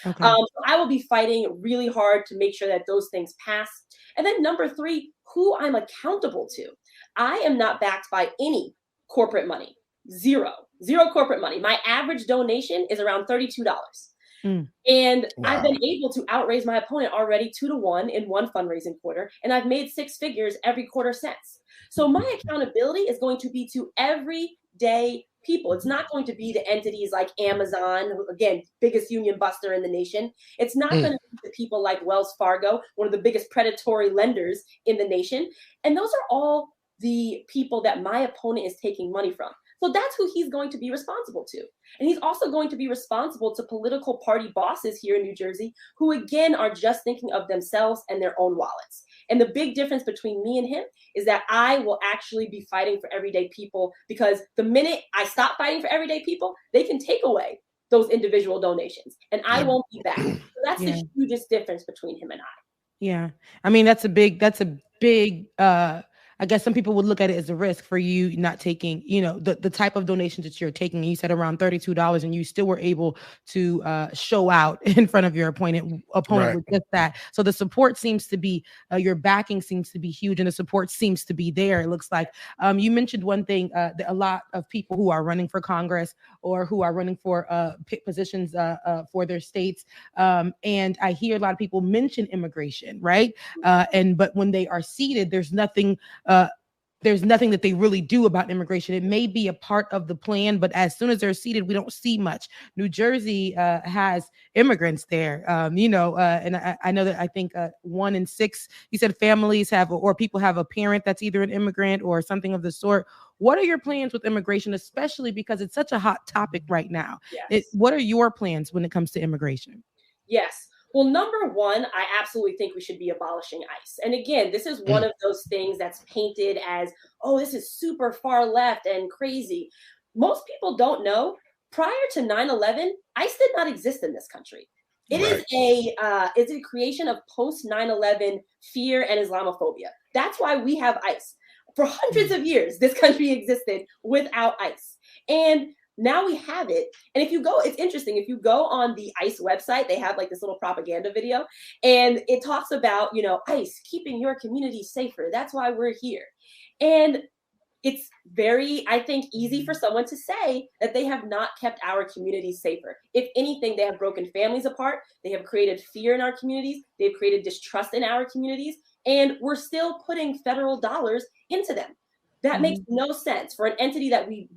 of. Okay. So I will be fighting really hard to make sure that those things pass. And then number three, who I'm accountable to. I am not backed by any corporate money. Zero corporate money. My average donation is around $32. And I've been able to outraise my opponent already 2-1 in one fundraising quarter. And I've made 6 figures every quarter since. So my accountability is going to be to everyday people. It's not going to be the entities like Amazon, who, again, biggest union buster in the nation. It's not going to be the people like Wells Fargo, one of the biggest predatory lenders in the nation. And those are all the people that my opponent is taking money from. So that's who he's going to be responsible to. And he's also going to be responsible to political party bosses here in New Jersey, who again are just thinking of themselves and their own wallets. And the big difference between me and him is that I will actually be fighting for everyday people, because the minute I stop fighting for everyday people, they can take away those individual donations and I won't be back. So that's the hugest difference between him and I. Yeah. I mean, that's a big, I guess some people would look at it as a risk for you not taking, you know, the type of donations that you're taking. You said around $32 and you still were able to show out in front of your opponent with just that. So the support seems to be, your backing seems to be huge and the support seems to be there. It looks like you mentioned one thing, that a lot of people who are running for Congress or who are running for positions for their states. And I hear a lot of people mention immigration, right? But when they are seated, there's nothing that they really do about immigration. It may be a part of the plan, but as soon as they're seated, we don't see much. New Jersey has immigrants there, and I know that I think 1 in 6, you said families have, or people have a parent that's either an immigrant or something of the sort. What are your plans with immigration, especially because it's such a hot topic right now? Yes. What are your plans when it comes to immigration? Yes. Well, number one, I absolutely think we should be abolishing ICE. And again, this is one of those things that's painted as, oh, this is super far left and crazy. Most people don't know, prior to 9/11, ICE did not exist in this country. It is a creation of post 9/11 fear and Islamophobia. That's why we have ICE. For hundreds of years, this country existed without ICE. And now we have it. And if you go, it's interesting. If you go on the ICE website, they have like this little propaganda video and it talks about, ICE keeping your community safer. That's why we're here. And it's very, I think, easy for someone to say that they have not kept our communities safer. If anything, they have broken families apart. They have created fear in our communities. They've created distrust in our communities. And we're still putting federal dollars into them. That makes no sense for an entity that we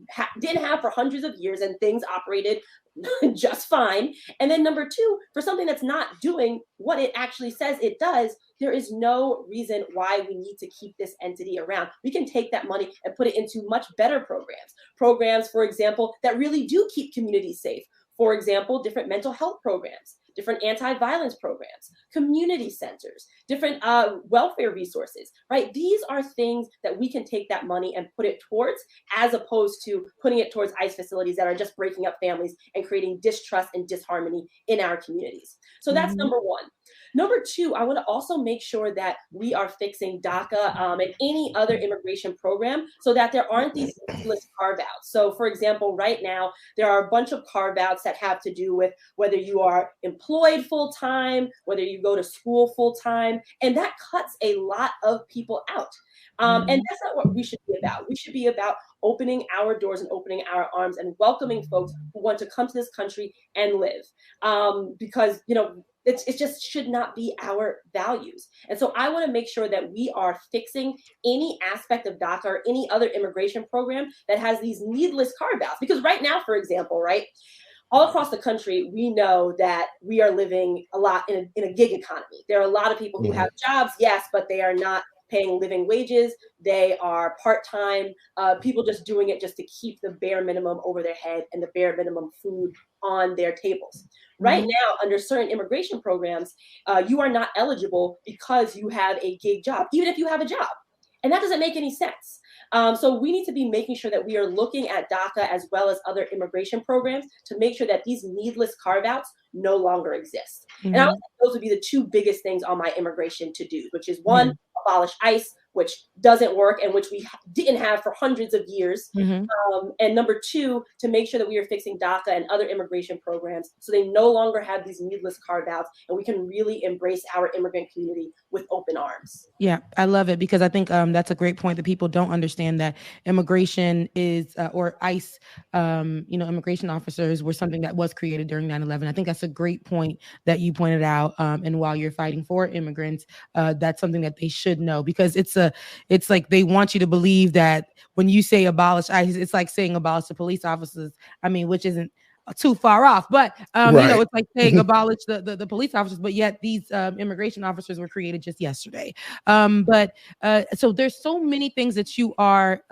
didn't have for hundreds of years and things operated just fine. And then number two, for something that's not doing what it actually says it does, there is no reason why we need to keep this entity around. We can take that money and put it into much better programs. Programs, for example, that really do keep communities safe. For example, different mental health programs, different anti-violence programs, community centers, different welfare resources, right? These are things that we can take that money and put it towards, as opposed to putting it towards ICE facilities that are just breaking up families and creating distrust and disharmony in our communities. So that's number one. Number two, I want to also make sure that we are fixing Daca and any other immigration program so that there aren't these useless carve-outs. So for example, right now, there are a bunch of carve-outs that have to do with whether you are employed full-time, whether you go to school full-time, and that cuts a lot of people out. And that's not what we should be about. We should be about opening our doors and opening our arms and welcoming folks who want to come to this country and live. Because, it just should not be our values. And so I want to make sure that we are fixing any aspect of Daca or any other immigration program that has these needless carve-outs. Because right now, for example, right, all across the country, we know that we are living a lot in a gig economy. There are a lot of people who have jobs, yes, but they are not paying living wages. They are part-time, people just doing it just to keep the bare minimum over their head and the bare minimum food on their tables. Right now, under certain immigration programs, you are not eligible because you have a gig job, even if you have a job. And that doesn't make any sense. So we need to be making sure that we are looking at Daca as well as other immigration programs to make sure that these needless carve-outs no longer exist. And I would say those would be the two biggest things on my immigration to-dos, which is one, abolish ICE, which doesn't work and which we didn't have for hundreds of years. And number two, to make sure that we are fixing Daca and other immigration programs so they no longer have these needless carve-outs and we can really embrace our immigrant community with open arms. Yeah, I love it because I think that's a great point that people don't understand, that immigration is, or ICE, immigration officers were something that was created during 9/11. I think that's a great point that you pointed out. And while you're fighting for immigrants, that's something that they should know, because it's it's like they want you to believe that when you say abolish ICE, it's like saying abolish the police officers. I mean, which isn't too far off, but you know, it's like saying abolish the police officers, but yet these immigration officers were created just yesterday. So there's so many things that you are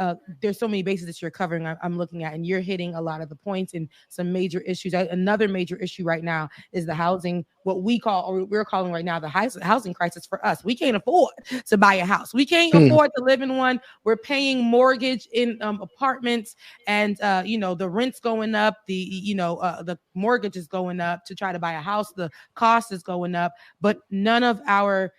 there's so many bases that you're covering. I'm looking at, and you're hitting a lot of the points and some major issues. Another major issue right now is the housing, what we call, or we're calling right now, the housing crisis for us. We can't afford to buy a house. We can't afford to live in one. We're paying mortgage in apartments, and you know, the rent's going up, the mortgage is going up to try to buy a house, the cost is going up, but none of our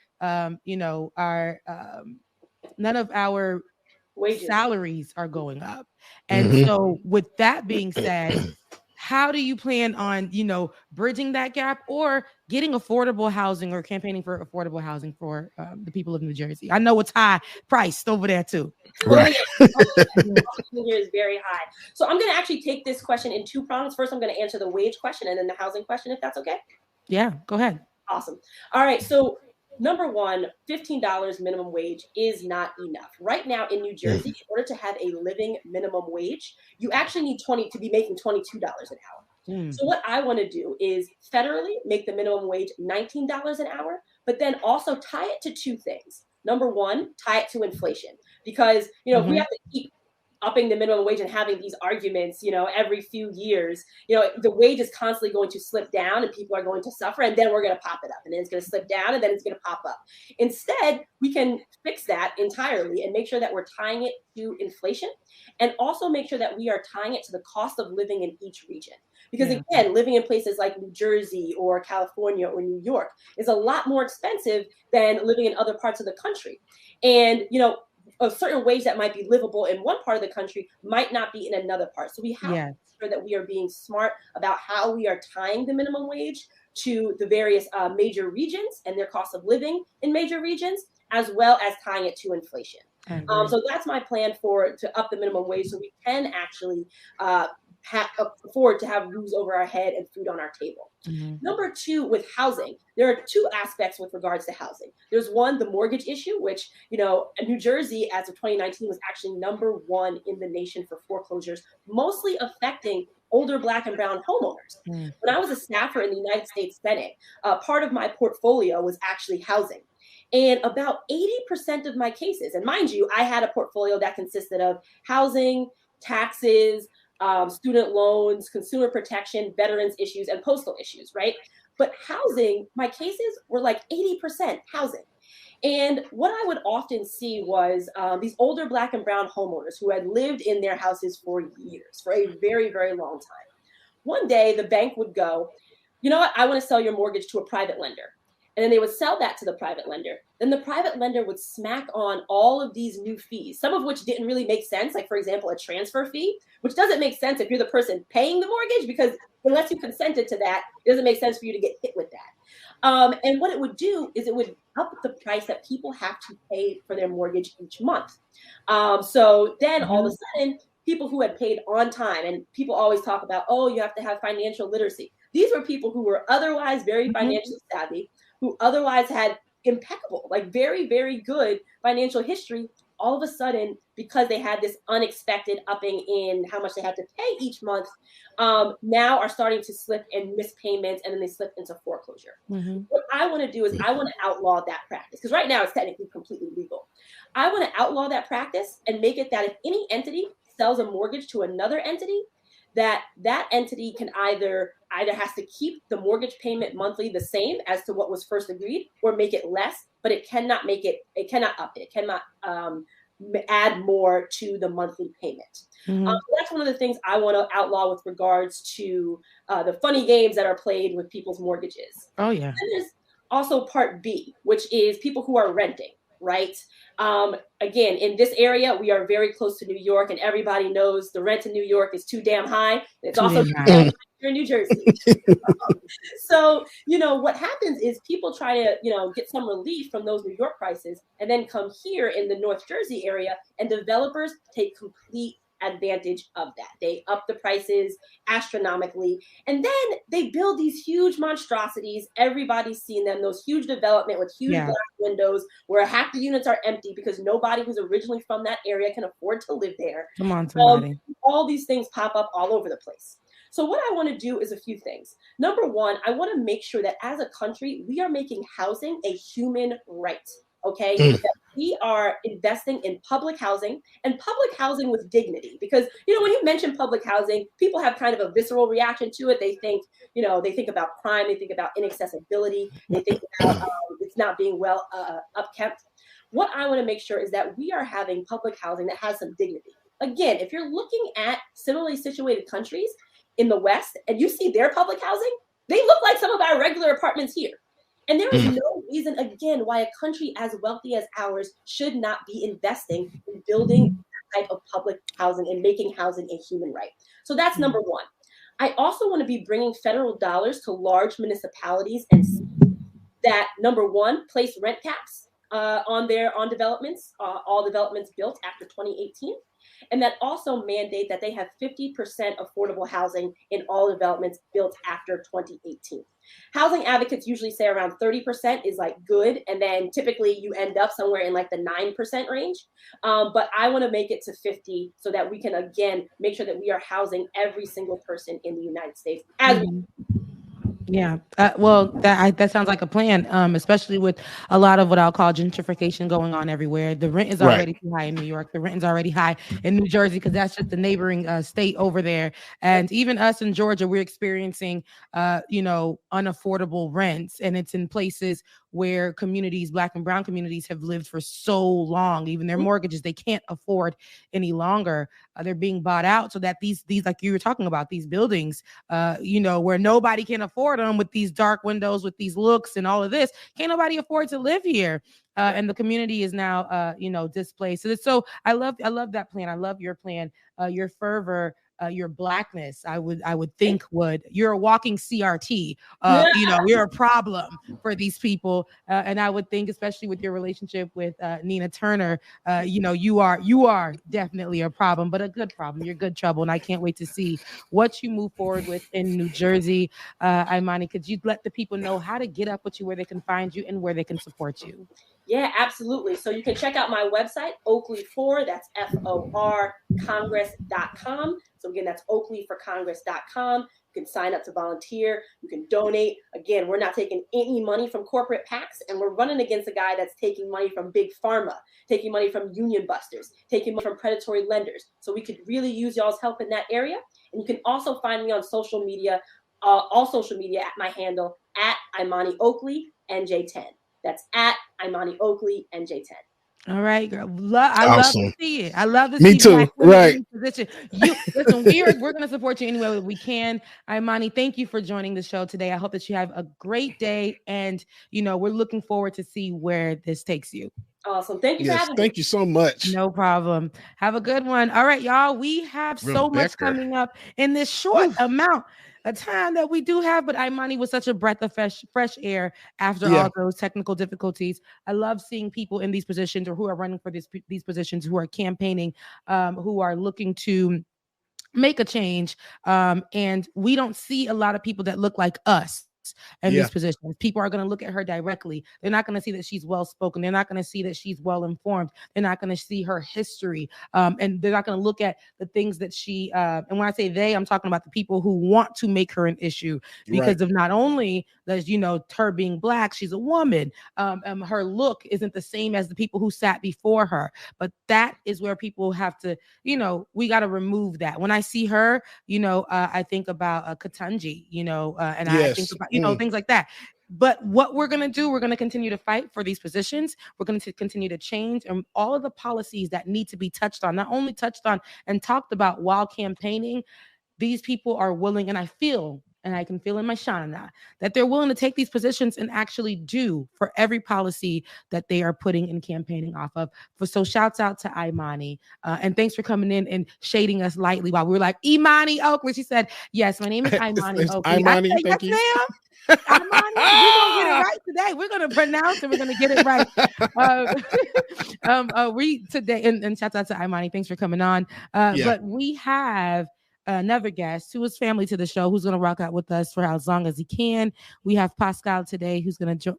wages, salaries are going up. And so with that being said, how do you plan on, you know, bridging that gap or getting affordable housing or campaigning for affordable housing for the people of New Jersey? I know it's high priced over there too. Right. Here is very high. So I'm going to actually take this question in two prongs. First, I'm going to answer the wage question and then the housing question, if that's okay. Yeah, go ahead. Awesome. All right. So number one, $15 minimum wage is not enough. Right now in New Jersey, in order to have a living minimum wage, you actually need to be making $22 an hour. So what I want to do is federally make the minimum wage $19 an hour, but then also tie it to two things. Number one, tie it to inflation, because, you know, if we have to keep upping the minimum wage and having these arguments, you know, every few years, you know, the wage is constantly going to slip down and people are going to suffer, and then we're going to pop it up, and then it's going to slip down, and then it's going to pop up. Instead, we can fix that entirely and make sure that we're tying it to inflation, and also make sure that we are tying it to the cost of living in each region. Because again, living in places like New Jersey or California or New York is a lot more expensive than living in other parts of the country. And, you know, a certain wage that might be livable in one part of the country might not be in another part. So we have to make sure that we are being smart about how we are tying the minimum wage to the various major regions and their cost of living in major regions, as well as tying it to inflation. So that's my plan to up the minimum wage so we can actually afford to have roofs over our head and food on our table. Number two, with housing, there are two aspects with regards to housing. There's one, the mortgage issue, which, you know, New Jersey as of 2019 was actually number one in the nation for foreclosures, mostly affecting older Black and brown homeowners. When I was a staffer in the United States Senate, part of my portfolio was actually housing. And about 80% of my cases, and mind you, I had a portfolio that consisted of housing, taxes, student loans, consumer protection, veterans issues, and postal issues, right? But housing, my cases were like 80% housing. And what I would often see was these older Black and brown homeowners who had lived in their houses for years, for a very, very long time. One day, the bank would go, you know what, I want to sell your mortgage to a private lender. And then they would sell that to the private lender. Then the private lender would smack on all of these new fees, some of which didn't really make sense. Like, for example, a transfer fee, which doesn't make sense if you're the person paying the mortgage, because unless you consented to that, it doesn't make sense for you to get hit with that. And what it would do is it would up the price that people have to pay for their mortgage each month. So then all of a sudden, people who had paid on time, and people always talk about, oh, you have to have financial literacy. These were people who were otherwise very financially savvy, who otherwise had impeccable, like very, very good financial history. All of a sudden, because they had this unexpected upping in how much they had to pay each month, now are starting to slip and miss payments, and then they slip into foreclosure. What I want to do is I want to outlaw that practice, because right now it's technically completely legal. I want to outlaw that practice and make it that if any entity sells a mortgage to another entity, that entity can either has to keep the mortgage payment monthly the same as to what was first agreed, or make it less, but it cannot up it. It cannot add more to the monthly payment. So that's one of the things I want to outlaw with regards to the funny games that are played with people's mortgages. Oh, yeah. And there's also part B, which is people who are renting, right? Again, in this area, we are very close to New York, and everybody knows the rent in New York is too damn high. It's also too damn high here in New Jersey. So, you know, what happens is people try to, you know, get some relief from those New York prices and then come here in the North Jersey area, and developers take complete advantage of that. They up the prices astronomically, and then they build these huge monstrosities. Everybody's seen them, those huge development with huge glass windows where half the units are empty because nobody who's originally from that area can afford to live there. Come on, somebody. All these things pop up all over the place. So what I want to do is a few things. Number one, I want to make sure that as a country, we are making housing a human right. Okay, that we are investing in public housing and public housing with dignity. Because, you know, when you mention public housing, people have kind of a visceral reaction to it. They think, you know, they think about crime, they think about inaccessibility, they think about it's not being well upkept. What I want to make sure is that we are having public housing that has some dignity. Again, if you're looking at similarly situated countries in the West and you see their public housing, they look like some of our regular apartments here. And there is no reason, again, why a country as wealthy as ours should not be investing in building that type of public housing and making housing a human right. So that's number one. I also want to be bringing federal dollars to large municipalities and that, number one, place rent caps on developments, all developments built after 2018. And that also mandate that they have 50% affordable housing in all developments built after 2018. Housing advocates usually say around 30% is like good. And then typically you end up somewhere in like the 9% range. But I want to make it to 50 so that we can, again, make sure that we are housing every single person in the United States as Yeah. Well, that sounds like a plan, especially with a lot of what I'll call gentrification going on everywhere. The rent is already too high in New York. The rent is already high in New Jersey because that's just the neighboring state over there. And even us in Georgia, we're experiencing, unaffordable rents. And it's in places where communities, Black and brown communities, have lived for so long. Even their mortgages, they can't afford any longer. They're being bought out so that these like you were talking about, these buildings, where nobody can afford them with these dark windows, with these looks and all of this, can't nobody afford to live here. And the community is now, displaced. So I love that plan. I love your plan, your fervor. Your Blackness, I would think you're a walking CRT. You're a problem for these people, and I would think, especially with your relationship with Nina Turner, you are definitely a problem, but a good problem. You're good trouble, and I can't wait to see what you move forward with in New Jersey. Imani, could you let the people know how to get up with you, where they can find you, and where they can support you? Yeah, absolutely. So you can check out my website, Oakley4, that's FOR, Congress.com. So again, that's Oakley4Congress.com. You can sign up to volunteer. You can donate. Again, we're not taking any money from corporate PACs, and we're running against a guy that's taking money from big pharma, taking money from union busters, taking money from predatory lenders. So we could really use y'all's help in that area. And you can also find me on social media, all social media at my handle, at Imani Oakley, NJ10. That's at Imani Oakley, NJ10. All right, girl. I love to see it. I love to Me see too. Black women Right. in position. Listen, we're going to support you any way we can. Imani, thank you for joining the show today. I hope that you have a great day, and we're looking forward to see where this takes you. Awesome. Thank you for having me. Thank you so much. No problem. Have a good one. All right, y'all. We have so much coming up in this short amount of time that we do have, but Imani was such a breath of fresh air after all those technical difficulties. I love seeing people in these positions, or who are running for these positions, who are campaigning, who are looking to make a change. And we don't see a lot of people that look like us in these positions. People are going to look at her directly. They're not going to see that she's well spoken. They're not going to see that she's well informed. They're not going to see her history. And they're not going to look at the things that she, and when I say they, I'm talking about the people who want to make her an issue because of not only that, her being Black, she's a woman. Her look isn't the same as the people who sat before her. But that is where people have to, we got to remove that. When I see her, I think about Ketanji, and I think about, things like that. But what we're going to do, we're going to continue to fight for these positions. We're going to continue to change, and all of the policies that need to be touched on, not only touched on and talked about while campaigning, these people are willing. And I feel and I can feel in my shana that they're willing to take these positions and actually do for every policy that they are putting and campaigning off of. So shouts out to Imani. And thanks for coming in and shading us lightly while we were like, Imani Oakley. She said, yes, my name is Imani Oakley. Imani, I said, thank yes, you. ma'am. Imani, we're going to get it right today. We're going to pronounce it. We're going to get it right. We today, and shouts out to Imani. Thanks for coming on. But we have another guest who is family to the show, who's going to rock out with us for as long as he can. We have Pascal today, who's going to join.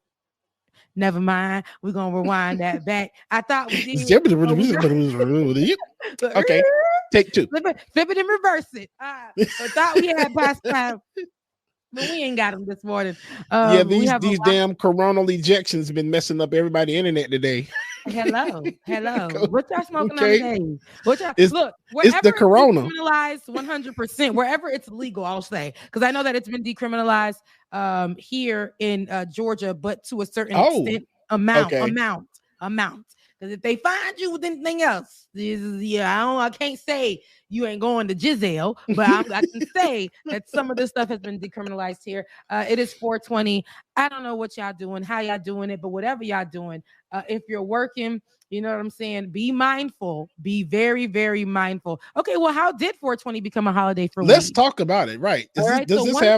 Never mind. We're going to rewind that back. I thought we did. Okay, take two. Flip it and reverse it. I thought we had Pascal, but we ain't got him this morning. These damn coronal ejections have been messing up everybody's internet today. Hello. What y'all smoking on today? Look, wherever it's the corona. Decriminalized 100%. Wherever it's legal, I'll say, because I know that it's been decriminalized here in Georgia, but to a certain extent, amount. Because if they find you with anything else, I can't say you ain't going to jail, but I can say that some of this stuff has been decriminalized here. It is 420. I don't know what y'all doing, how y'all doing it, but whatever y'all doing, if you're working, you know what I'm saying? Be mindful. Be very, very mindful. Okay, well, how did 420 become a holiday for Let's weed? talk about it, right? One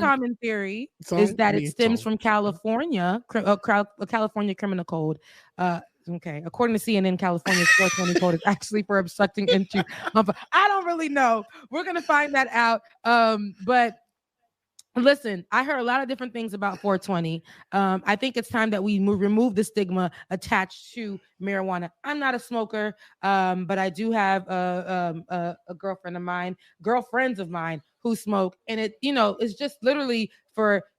common theory is that it stems from California, California Criminal Code. Okay, according to CNN, California's 420 code is actually for obstructing entry. I don't really know. We're gonna find that out. But listen, I heard a lot of different things about 420. I think it's time that we remove the stigma attached to marijuana. I'm not a smoker, but I do have a girlfriends of mine who smoke, and it's just literally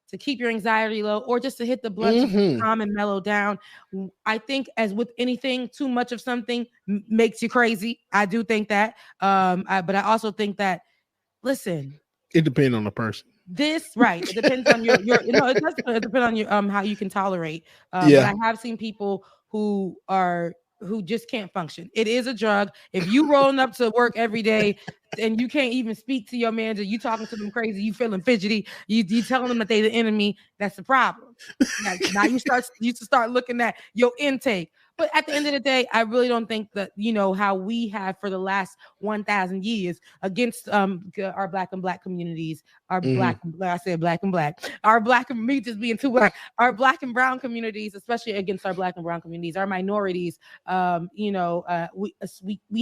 to keep your anxiety low, or just to hit the blunt to calm and mellow down. I think, as with anything, too much of something makes you crazy. I do think that. But I also think that, listen, it depends on the person. It depends on your it does depend on your how you can tolerate. But I have seen people who just can't function. It is a drug. If you rolling up to work every day and you can't even speak to your manager, you talking to them crazy, you feeling fidgety, you telling them that they the enemy, that's the problem. Now you start looking at your intake. But at the end of the day, I really don't think that, how we have for the last 1,000 years against our black and black communities, our black and black, our black and me just being too black, our black and brown communities, especially against our black and brown communities, our minorities, we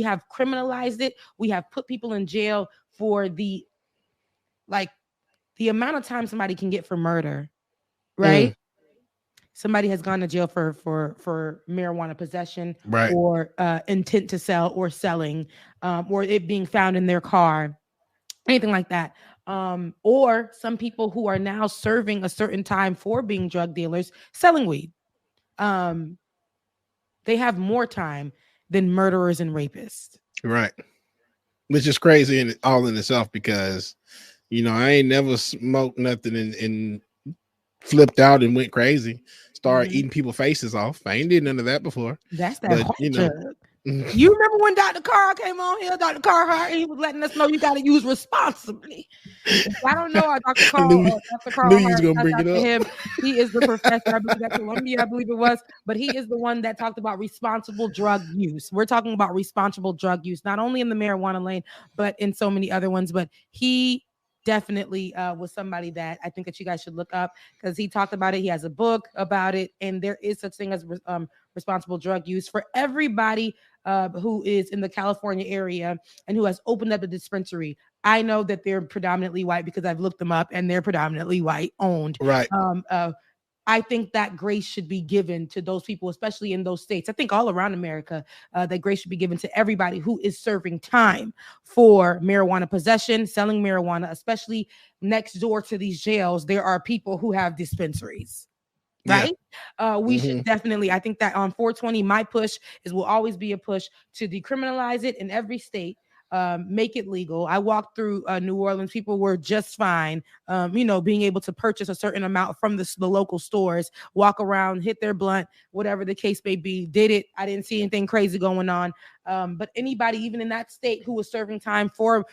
have criminalized it. We have put people in jail for the amount of time somebody can get for murder, right? Somebody has gone to jail for marijuana possession, right, or intent to sell, or selling, or it being found in their car, anything like that. Or some people who are now serving a certain time for being drug dealers selling weed. They have more time than murderers and rapists. Right. Which is crazy in itself, because, I ain't never smoked nothing and flipped out and went crazy. Started eating people's faces off. I ain't did none of that before. That's that hard drug. You remember when Dr. Carr came on here, Dr. Carhart, and he was letting us know you got to use responsibly. If I don't know, Dr. Carl, Dr. Carl, knew he was gonna bring it up. Him. He is the professor, I believe, at Columbia, I believe it was, but he is the one that talked about responsible drug use. We're talking about responsible drug use, not only in the marijuana lane, but in so many other ones. But he definitely was somebody that I think that you guys should look up, because he talked about it. He has a book about it, and there is such thing as responsible drug use for everybody who is in the California area and who has opened up a dispensary. I know that they're predominantly white because I've looked them up, and they're predominantly white owned. Right. I think that grace should be given to those people, especially in those states. I think all around America, that grace should be given to everybody who is serving time for marijuana possession, selling marijuana, especially next door to these jails. There are people who have dispensaries. Right. We should definitely, I think that on 420, my push will always be a push to decriminalize it in every state. Make it legal. I walked through New Orleans. People were just fine, being able to purchase a certain amount from the local stores, walk around, hit their blunt, whatever the case may be. Did it. I didn't see anything crazy going on. But anybody, even in that state, who was serving time for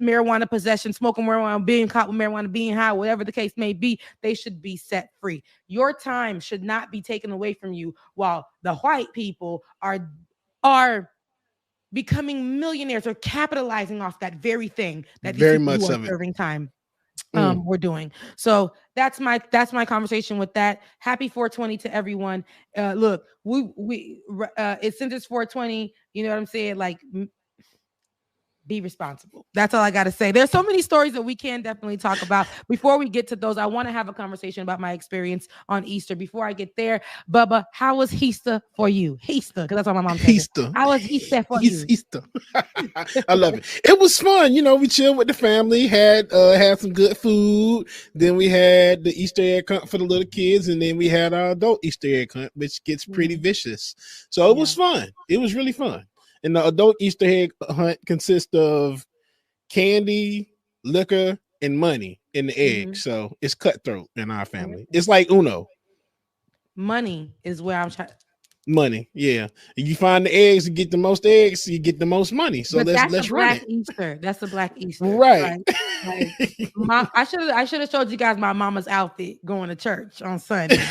marijuana possession, smoking marijuana, being caught with marijuana, being high, whatever the case may be, they should be set free. Your time should not be taken away from you while the white people are becoming millionaires or capitalizing off that very thing that these people who are serving time we're doing. So that's my conversation with that. Happy 420 to everyone. Look, we since it's 420, you know what I'm saying? Like, be responsible. That's all I got to say. There's so many stories that we can definitely talk about. Before we get to those, I want to have a conversation about my experience on Easter. Before I get there, Bubba, how was Easter for you? Easter, because that's what my mom said. Easter. How was Easter for you? Easter. I love it. It was fun. You know, we chilled with the family, had some good food. Then we had the Easter egg hunt for the little kids, and then we had our adult Easter egg hunt, which gets pretty vicious. So it was fun. It was really fun. And the adult Easter egg hunt consists of candy, liquor, and money in the egg. So it's cutthroat in our family. It's like Uno. Money is where I'm trying. Money, yeah. If you find the eggs, you get the most eggs, you get the most money. So let's run it. Easter. That's the Black Easter, right? Like, I should have showed you guys my mama's outfit going to church on Sunday.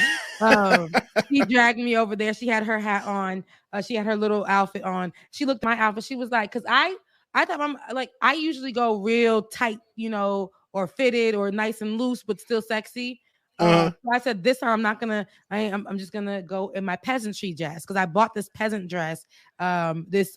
She dragged me over there. She had her hat on. She had her little outfit on. She looked at my outfit. She was like, because I thought I'm like, I usually go real tight, you know, or fitted or nice and loose, but still sexy. So I said, this time I'm not gonna. I'm just gonna go in my peasantry dress because I bought this peasant dress. It's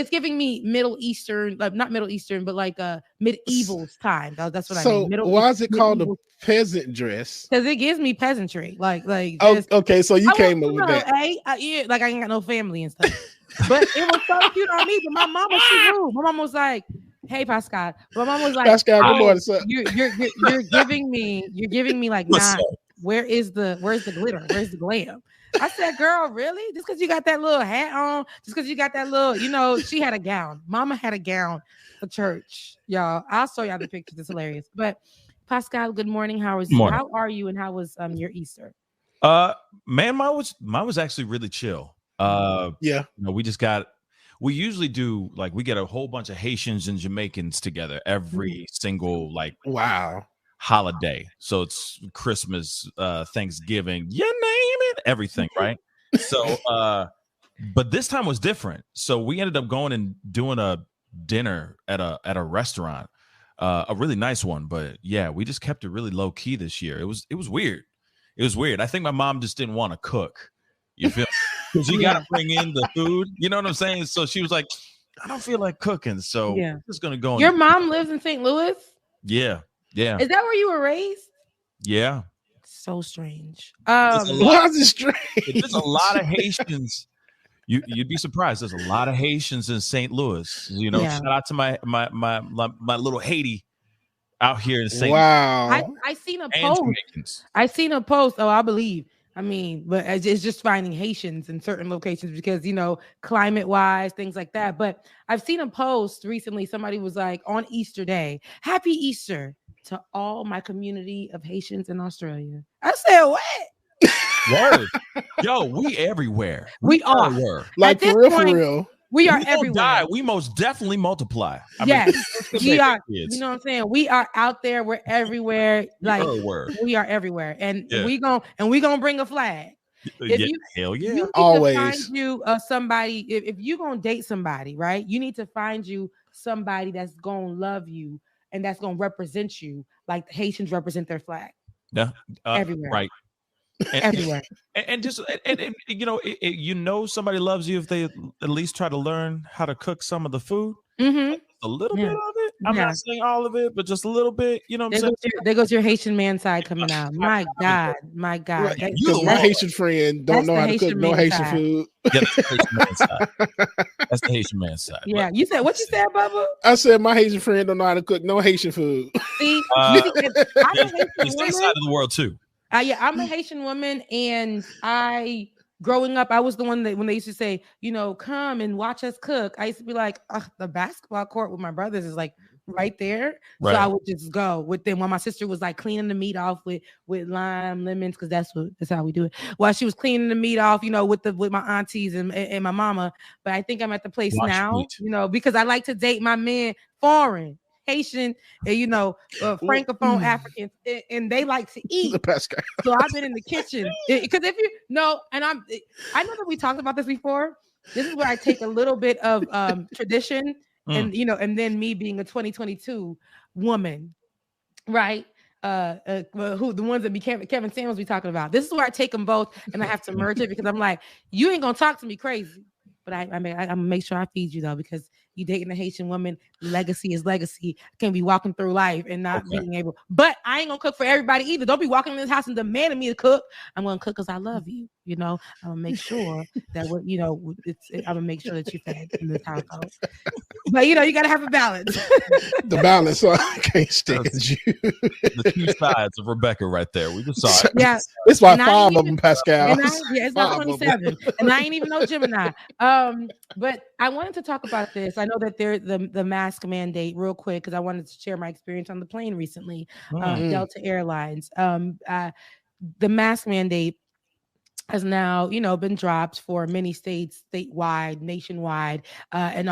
giving me Middle Eastern, like not Middle Eastern, but like medieval time. That's what I mean. Why is it called a peasant dress? Because it gives me peasantry. Okay, so you came up with that. Yeah, like I ain't got no family and stuff. But it was so cute on me. But my mama, she rude. My mama was like, "Hey, Pascal." My mom was like, "Pascal, good morning, sir. You're giving me like, nah. Where's the glitter? Where's the glam?" I said, "Girl, really? Just because you got that little hat on? Just because you got that little, you know?" She had a gown. Mama had a gown for church, y'all. I'll show y'all the pictures. It's hilarious. But Pascal, good morning. How are you? And how was your Easter? Man, mine was actually really chill. You know, we usually do, like, we get a whole bunch of Haitians and Jamaicans together every single holiday. So it's Christmas, Thanksgiving, you name it, everything, right? So but this time was different. So we ended up going and doing a dinner at a restaurant, a really nice one. But yeah, we just kept it really low key this year. It was weird. It was weird. I think my mom just didn't want to cook. You feel? Because you got to bring in the food. You know what I'm saying? So she was like, I don't feel like cooking. So I'm just going to go. Your mom lives in St. Louis? Yeah. Yeah. Is that where you were raised? Yeah. So strange. Why is it strange? There's a lot of Haitians. You'd be surprised. There's a lot of Haitians in St. Louis. You know, shout out to my little Haiti out here in St. Wow. I seen a post. Oh, I believe. I mean, but it's just finding Haitians in certain locations because, you know, climate wise, things like that. But I've seen a post recently. Somebody was like, on Easter Day, Happy Easter to all my community of Haitians in Australia. I said, what? Word. Yo, we everywhere. We are. Like, for real. We are everywhere. Die. We most definitely multiply. Yes, we are. You know what I'm saying? We are out there. We're everywhere. Like, we are everywhere, and we gonna bring a flag. Hell yeah! You always find you somebody. If you gonna date somebody, right? You need to find you somebody that's gonna love you and that's gonna represent you like the Haitians represent their flag. Yeah, everywhere. Right. Everywhere. And just you know, you know somebody loves you if they at least try to learn how to cook some of the food. Mm-hmm. A little bit of it. I'm not saying all of it, but just a little bit. You know what I'm saying? There goes your Haitian man side coming out. My God. Right. Because my Haitian friend don't know how to cook no Haitian food. Yeah, that's the Haitian man side. That's the Haitian man side. Yeah, you said what you said, Bubba? I said my Haitian friend don't know how to cook no Haitian food. See, it's that side of the world too. Yeah, I'm a Haitian woman, and growing up, I was the one that when they used to say, you know, come and watch us cook, I used to be like, the basketball court with my brothers is like right there. Right. So I would just go with them while my sister was like cleaning the meat off with lime, lemons, because that's how we do it. While she was cleaning the meat off, with my aunties and my mama. But I think I'm at the place now, because I like to date my men foreign. Haitian, Francophone Africans, and they like to eat. So I've been in the kitchen because if you know, and I know that we talked about this before. This is where I take a little bit of tradition, and then me being a 2022 woman, right? Who the ones that Kevin Samuels be talking about. This is where I take them both, and I have to merge it because I'm like, you ain't gonna talk to me crazy. But I'm gonna make sure I feed you though, because you dating a Haitian woman, legacy is legacy. I can't be walking through life and not being able. But I ain't gonna cook for everybody either. Don't be walking in this house and demanding me to cook. I'm gonna cook because I love you. I'm gonna make sure that I'm gonna make sure that you're fed in this household. But you gotta have a balance. The balance. So I can't stand you. The two sides of Rebecca right there. We just saw it. Yeah, it's like 5 of them, Pascal. It's not 27, and I ain't even no Gemini. But I wanted to talk about this. I know that there's the mask mandate real quick because I wanted to share my experience on the plane recently. Delta Airlines. The mask mandate has now, been dropped for many states, statewide, nationwide, and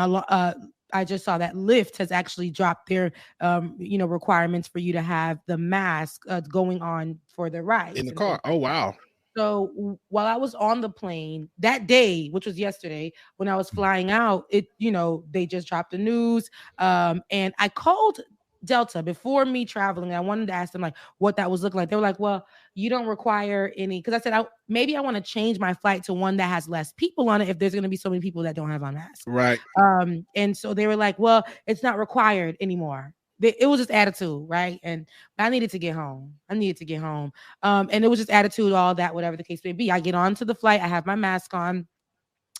I just saw that Lyft has actually dropped their, requirements for you to have the mask going on for the ride in the car. Oh wow! So while I was on the plane that day, which was yesterday, when I was flying out, they just dropped the news, and I called Delta before me traveling. I wanted to ask them like what that was looking like. They were like, well, you don't require any, because I said maybe I want to change my flight to one that has less people on it if there's going to be so many people that don't have on masks. Right. And so they were like, well, it's not required anymore. It was just attitude, right? And I needed to get home. And it was just attitude, all that, whatever the case may be. I get onto the flight. I have my mask on.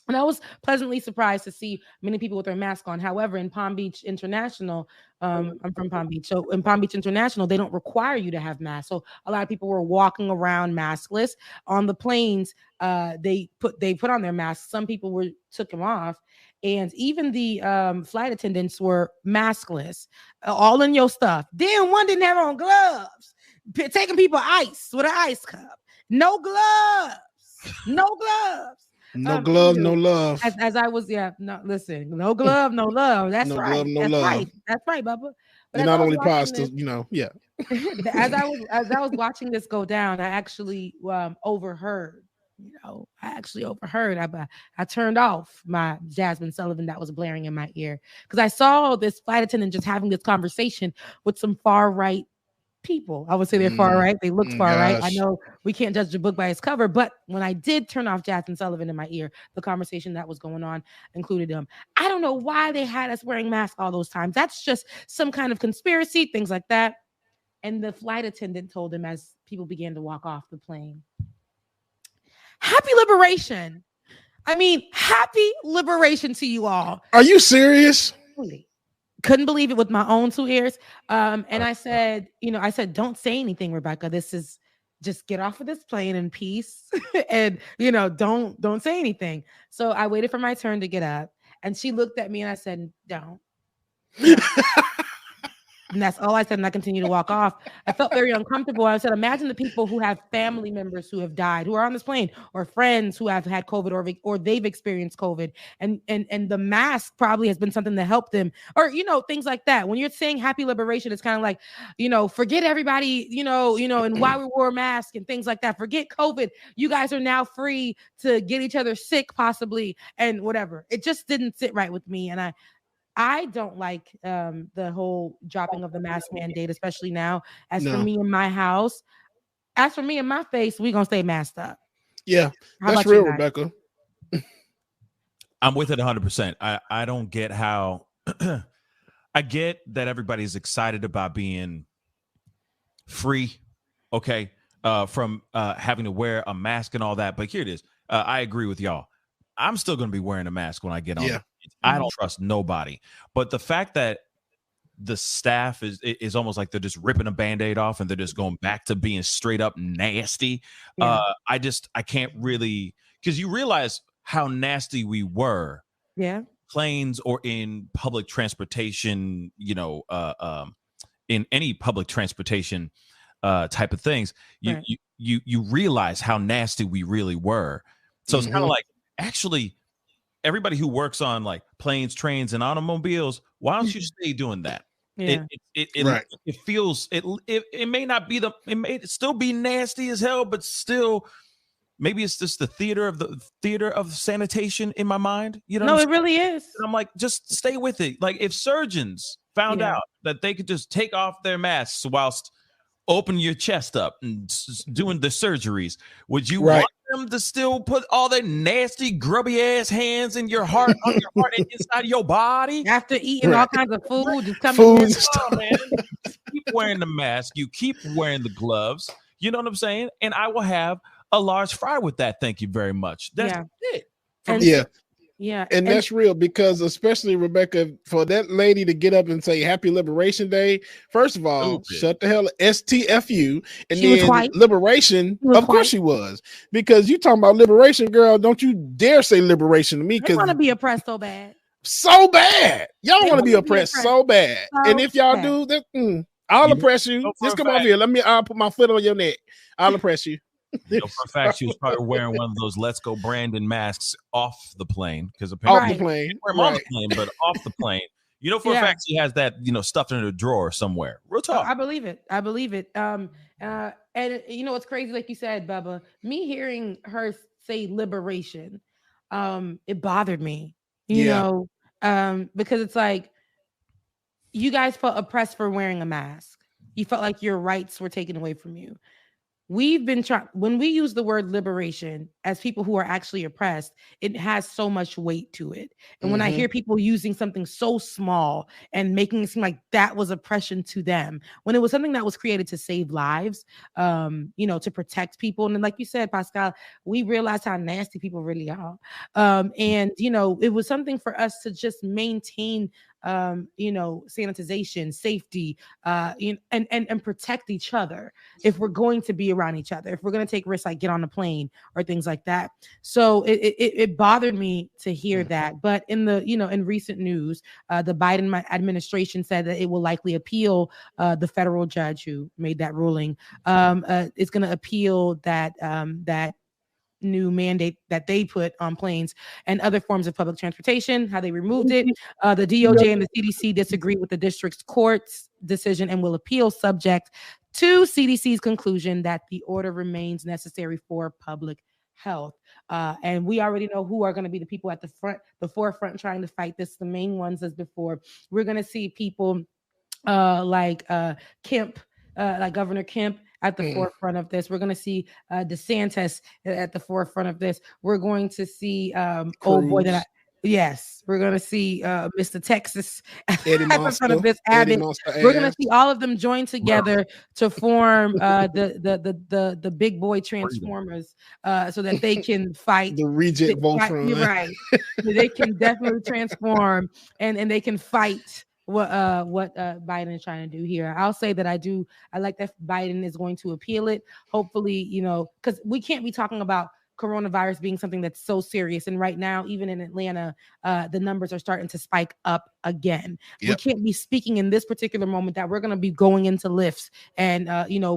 And I was pleasantly surprised to see many people with their mask on. However, in Palm Beach International, I'm from Palm Beach. So in Palm Beach International, they don't require you to have masks. So a lot of people were walking around maskless. On the planes, they put on their masks. Some people took them off. And even the flight attendants were maskless, all in your stuff. Then one didn't have on gloves, taking people ice with an ice cup. No gloves. No glove, no love. As I was, listen, no glove, no love. That's no right. Glove, no That's love. right. That's right, Bubba. But you're not only pasta, yeah. As I was watching this go down, I actually overheard. I turned off my Jasmine Sullivan that was blaring in my ear because I saw this flight attendant just having this conversation with some far right people. I would say they're far right. They look far right. I know we can't judge a book by its cover, but when I did turn off Jasmine Sullivan in my ear, the conversation that was going on included them. I don't know why they had us wearing masks all those times. That's just some kind of conspiracy, things like that. And the flight attendant told them as people began to walk off the plane, happy liberation. I mean, happy liberation to you all. Are you serious? Couldn't believe it with my own 2 ears. And I said, don't say anything, Rebecca. This is just get off of this plane in peace. And, don't say anything. So I waited for my turn to get up and she looked at me and I said, don't. And that's all I said. And I continued to walk off. I felt very uncomfortable. I said, imagine the people who have family members who have died, who are on this plane, or friends who have had COVID or they've experienced COVID. And the mask probably has been something that helped them, or, things like that. When you're saying happy liberation, it's kind of like, forget everybody, and why we wore masks and things like that. Forget COVID. You guys are now free to get each other sick, possibly, and whatever. It just didn't sit right with me. And I don't like the whole dropping of the mask mandate, especially now. For me in my house, as for me in my face, we're going to stay masked up. Yeah, that's real, Rebecca. I'm with it 100%. I don't get how I get that everybody's excited about being free, okay, from having to wear a mask and all that. But here it is. I agree with y'all. I'm still going to be wearing a mask when I get on. Yeah. I don't trust nobody. But the fact that the staff is almost like they're just ripping a Band-Aid off and they're just going back to being straight up nasty. Yeah. I can't really, because you realize how nasty we were. Yeah. planes or in public transportation, in any public transportation type of things, you realize how nasty we really were. So it's kind of like, actually, everybody who works on like planes, trains, and automobiles, why don't you stay doing that? Yeah. It feels it may not be it may still be nasty as hell, but still maybe it's just the theater of sanitation in my mind. You know, no, it really is. And I'm like, just stay with it. Like if surgeons found out that they could just take off their masks whilst open your chest up and doing the surgeries, would you want them to still put all their nasty, grubby ass hands in your heart, on your heart and inside your body after eating all kinds of food? Just come man. Keep wearing the mask. You keep wearing the gloves. You know what I'm saying? And I will have a large fry with that. Thank you very much. That's it. And that's real, because especially, Rebecca, for that lady to get up and say Happy Liberation Day, first of all, shut the hell STFU, and she then liberation, of course she was, because you talking about liberation, girl, don't you dare say liberation to me, because I want to be oppressed so bad. Y'all want to be oppressed so bad. And if y'all do that, I'll oppress you. Just come over here. I'll put my foot on your neck. I'll oppress you. For a fact, she was probably wearing one of those "Let's Go Brandon" masks off the plane, because apparently off the plane, on the plane, but off the plane. You know, for a fact, she has that, stuffed in a drawer somewhere. Real talk. I believe it. And it's crazy, like you said, Bubba. Me hearing her say liberation, it bothered me. You know, because it's like you guys felt oppressed for wearing a mask. You felt like your rights were taken away from you. We've been trying, when we use the word liberation as people who are actually oppressed, it has so much weight to it. And when I hear people using something so small and making it seem like that was oppression to them, when it was something that was created to save lives, to protect people. And then, like you said, Pascal, we realized how nasty people really are. It was something for us to just maintain sanitization, safety, and protect each other if we're going to be around each other, if we're going to take risks like get on a plane or things like that. So it bothered me to hear that. But in in recent news, the Biden administration said that it will likely appeal the federal judge who made that ruling. It's going to appeal that new mandate that they put on planes and other forms of public transportation, how they removed it. The DOJ and the CDC disagree with the district's court's decision and will appeal, subject to CDC's conclusion that the order remains necessary for public health. And we already know who are going to be the people at the forefront trying to fight this. The main ones as before. We're going to see people like Kemp, like Governor Kemp, at the forefront of this. We're going to see DeSantis at the forefront of this. We're going to see we're going to see Mr. Texas at the front of this. Abbott. We're going to see all of them join together to form the big boy Transformers, so that they can fight the reject Voltron. You're right. They can definitely transform and they can fight what Biden is trying to do here. I'll say that I like that Biden is going to appeal it. Hopefully, because we can't be talking about coronavirus being something that's so serious. And right now, even in Atlanta, the numbers are starting to spike up again. Yep. We can't be speaking in this particular moment that we're going to be going into lifts and,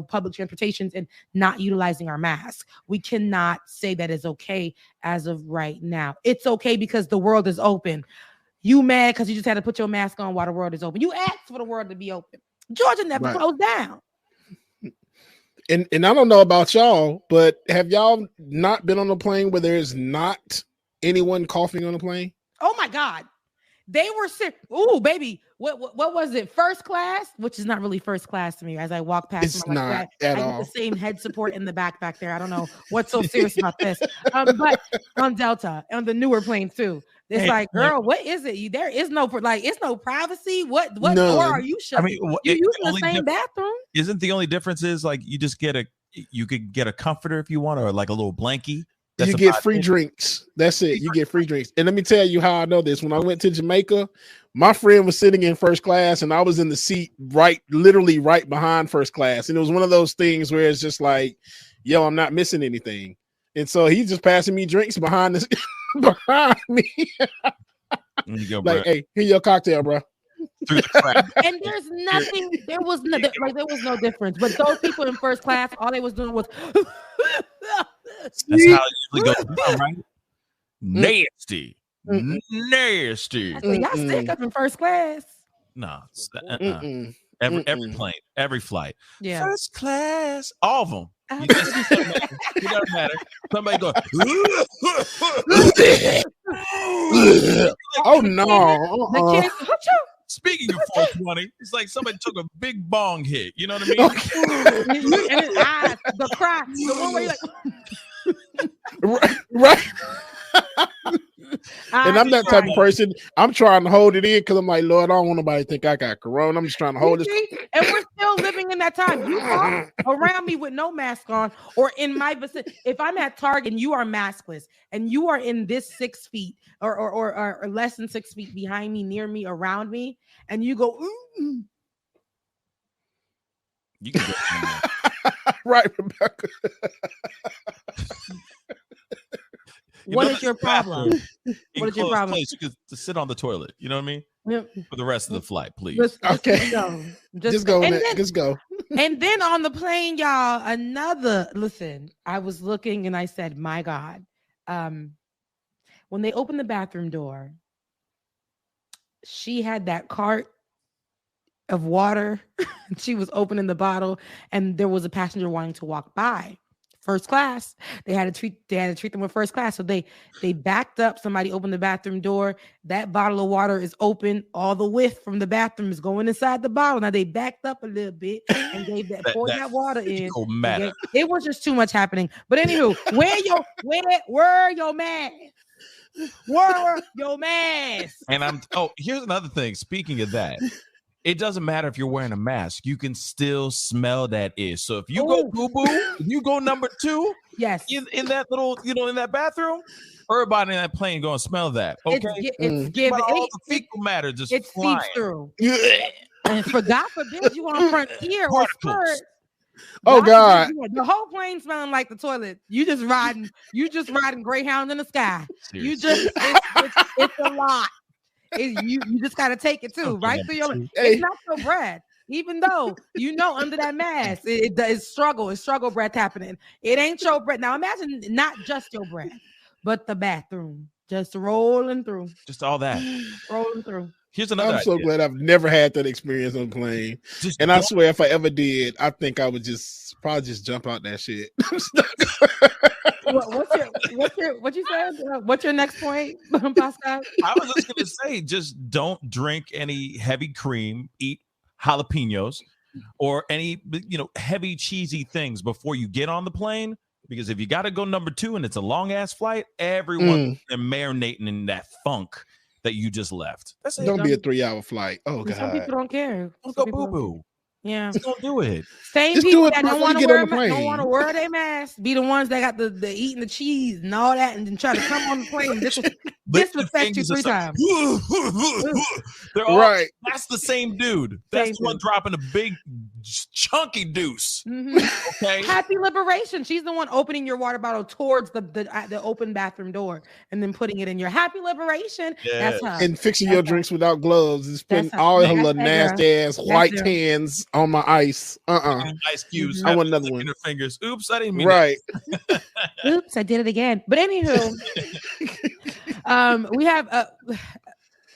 public transportations and not utilizing our masks. We cannot say that is okay as of right now. It's okay because the world is open. You mad because you just had to put your mask on while the world is open. You asked for the world to be open. Georgia never closed down. And I don't know about y'all, but have y'all not been on a plane where there's not anyone coughing on the plane? Oh my God. They were sick. Oh, baby. What was it? First class, which is not really first class to me. As I walk past, it's not at all. I get the same head support in the back there. I don't know what's so serious about this. But on Delta, on the newer planes too, it's like, girl, what is it? There is no it's no privacy. What door are you shutting? I mean, you're using the same bathroom. Isn't the only difference is like you could get a comforter if you want, or like a little blankie. You get free drinks. That's it. You get free drinks. And let me tell you how I know this. When I went to Jamaica, my friend was sitting in first class and I was in the seat literally right behind first class. And it was one of those things where it's just like, yo, I'm not missing anything. And so he's just passing me drinks behind me. Like, hey, here's your cocktail, bro. Through the crack. And there was no difference. But those people in first class, all they was doing was that's how it usually goes down, right? Nasty. Nasty. I said, y'all stick up in first class. No, every plane, every flight. Yeah. First class, all of them. It doesn't matter. Somebody go. Oh no! Speaking of 420, it's like somebody took a big bong hit. You know what I mean? And his eyes, the cry, the one where you're like, right. And I'm that type of person. I'm trying to hold it in because I'm like, Lord, I don't want nobody to think I got corona. I'm just trying to hold it. And we're still living in that time. You walk around me with no mask on, or in my vicinity. If I'm at Target and you are maskless, and you are in this 6 feet or less than 6 feet behind me, near me, around me, and you go, ooh. You can go right, Rebecca. What is your problem? What is your problem? Place, you can sit on the toilet. You know what I mean? Yep. For the rest of the flight, please. Okay. Just go. Just go. And then on the plane, y'all, listen, I was looking and I said, my God. When they opened the bathroom door, she had that cart of water. She was opening the bottle, and there was a passenger wanting to walk by. First class. They had to treat them with first class. So they backed up. Somebody opened the bathroom door. That bottle of water is open. All the whiff from the bathroom is going inside the bottle. Now they backed up a little bit and gave poured that water in. It was just too much happening. But anywho, where your mask? Where your mask? And here's another thing. Speaking of that. It doesn't matter if you're wearing a mask. You can still smell that ish. So if you go boo-boo, if you go number 2, yes, in that little, in that bathroom, everybody in that plane going to smell that. Okay, it's given. All the fecal matter just it flying. seeps through. And for God forbid you on Frontier or Spirit. Oh God! The whole plane smelling like the toilet. You just riding Greyhound in the sky. Seriously. It's a lot. You just gotta take it too, right through your. It's not your breath, even though under that mask, it's struggle breath happening. It ain't your breath. Now imagine not just your breath, but the bathroom just rolling through. Just all that rolling through. Here's another. I'm so glad I've never had that experience on a plane. And I swear, if I ever did, I think I would probably just jump out that shit. What you said? What's your next point, Pascal? I was just gonna say, just don't drink any heavy cream, eat jalapenos, or any heavy cheesy things before you get on the plane. Because if you got to go number 2 and it's a long ass flight, everyone's marinating in that funk that you just left. That's don't be a 3-hour flight. Oh God! Some people don't care. Don't go boo boo. Yeah, just don't do it. Same just people that don't want to wear their mask be the ones that got the eating the cheese and all that, and then try to come on the plane and disrespect you 3 times. They're all right. That's the same dude. That's one dropping a big chunky deuce. Mm-hmm. Okay. Happy liberation. She's the one opening your water bottle towards the open bathroom door and then putting it in your happy liberation. Yeah. That's her. And fixing your drinks without gloves and spending all her little nasty ass white hands on my ice. Ice cubes. I want another one. In her fingers. Oops, I didn't mean right. Oops, I did it again. But anywho, we have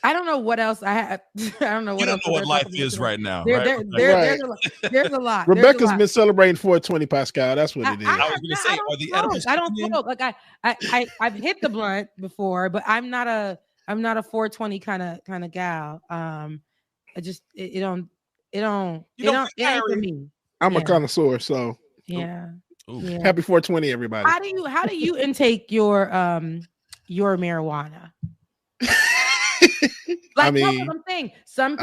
I don't know what else I have. I don't know what else. You don't know what life is right now. There's a lot. Rebecca's been celebrating 420, Pascal. That's what it is. I was going to say, are the edibles? I don't smoke. Like I've hit the blunt before, but I'm not a 420 kind of gal. It ain't for me. I'm a connoisseur, so yeah. Happy 420, everybody. How do you intake your marijuana? Like, that's what I'm saying. Some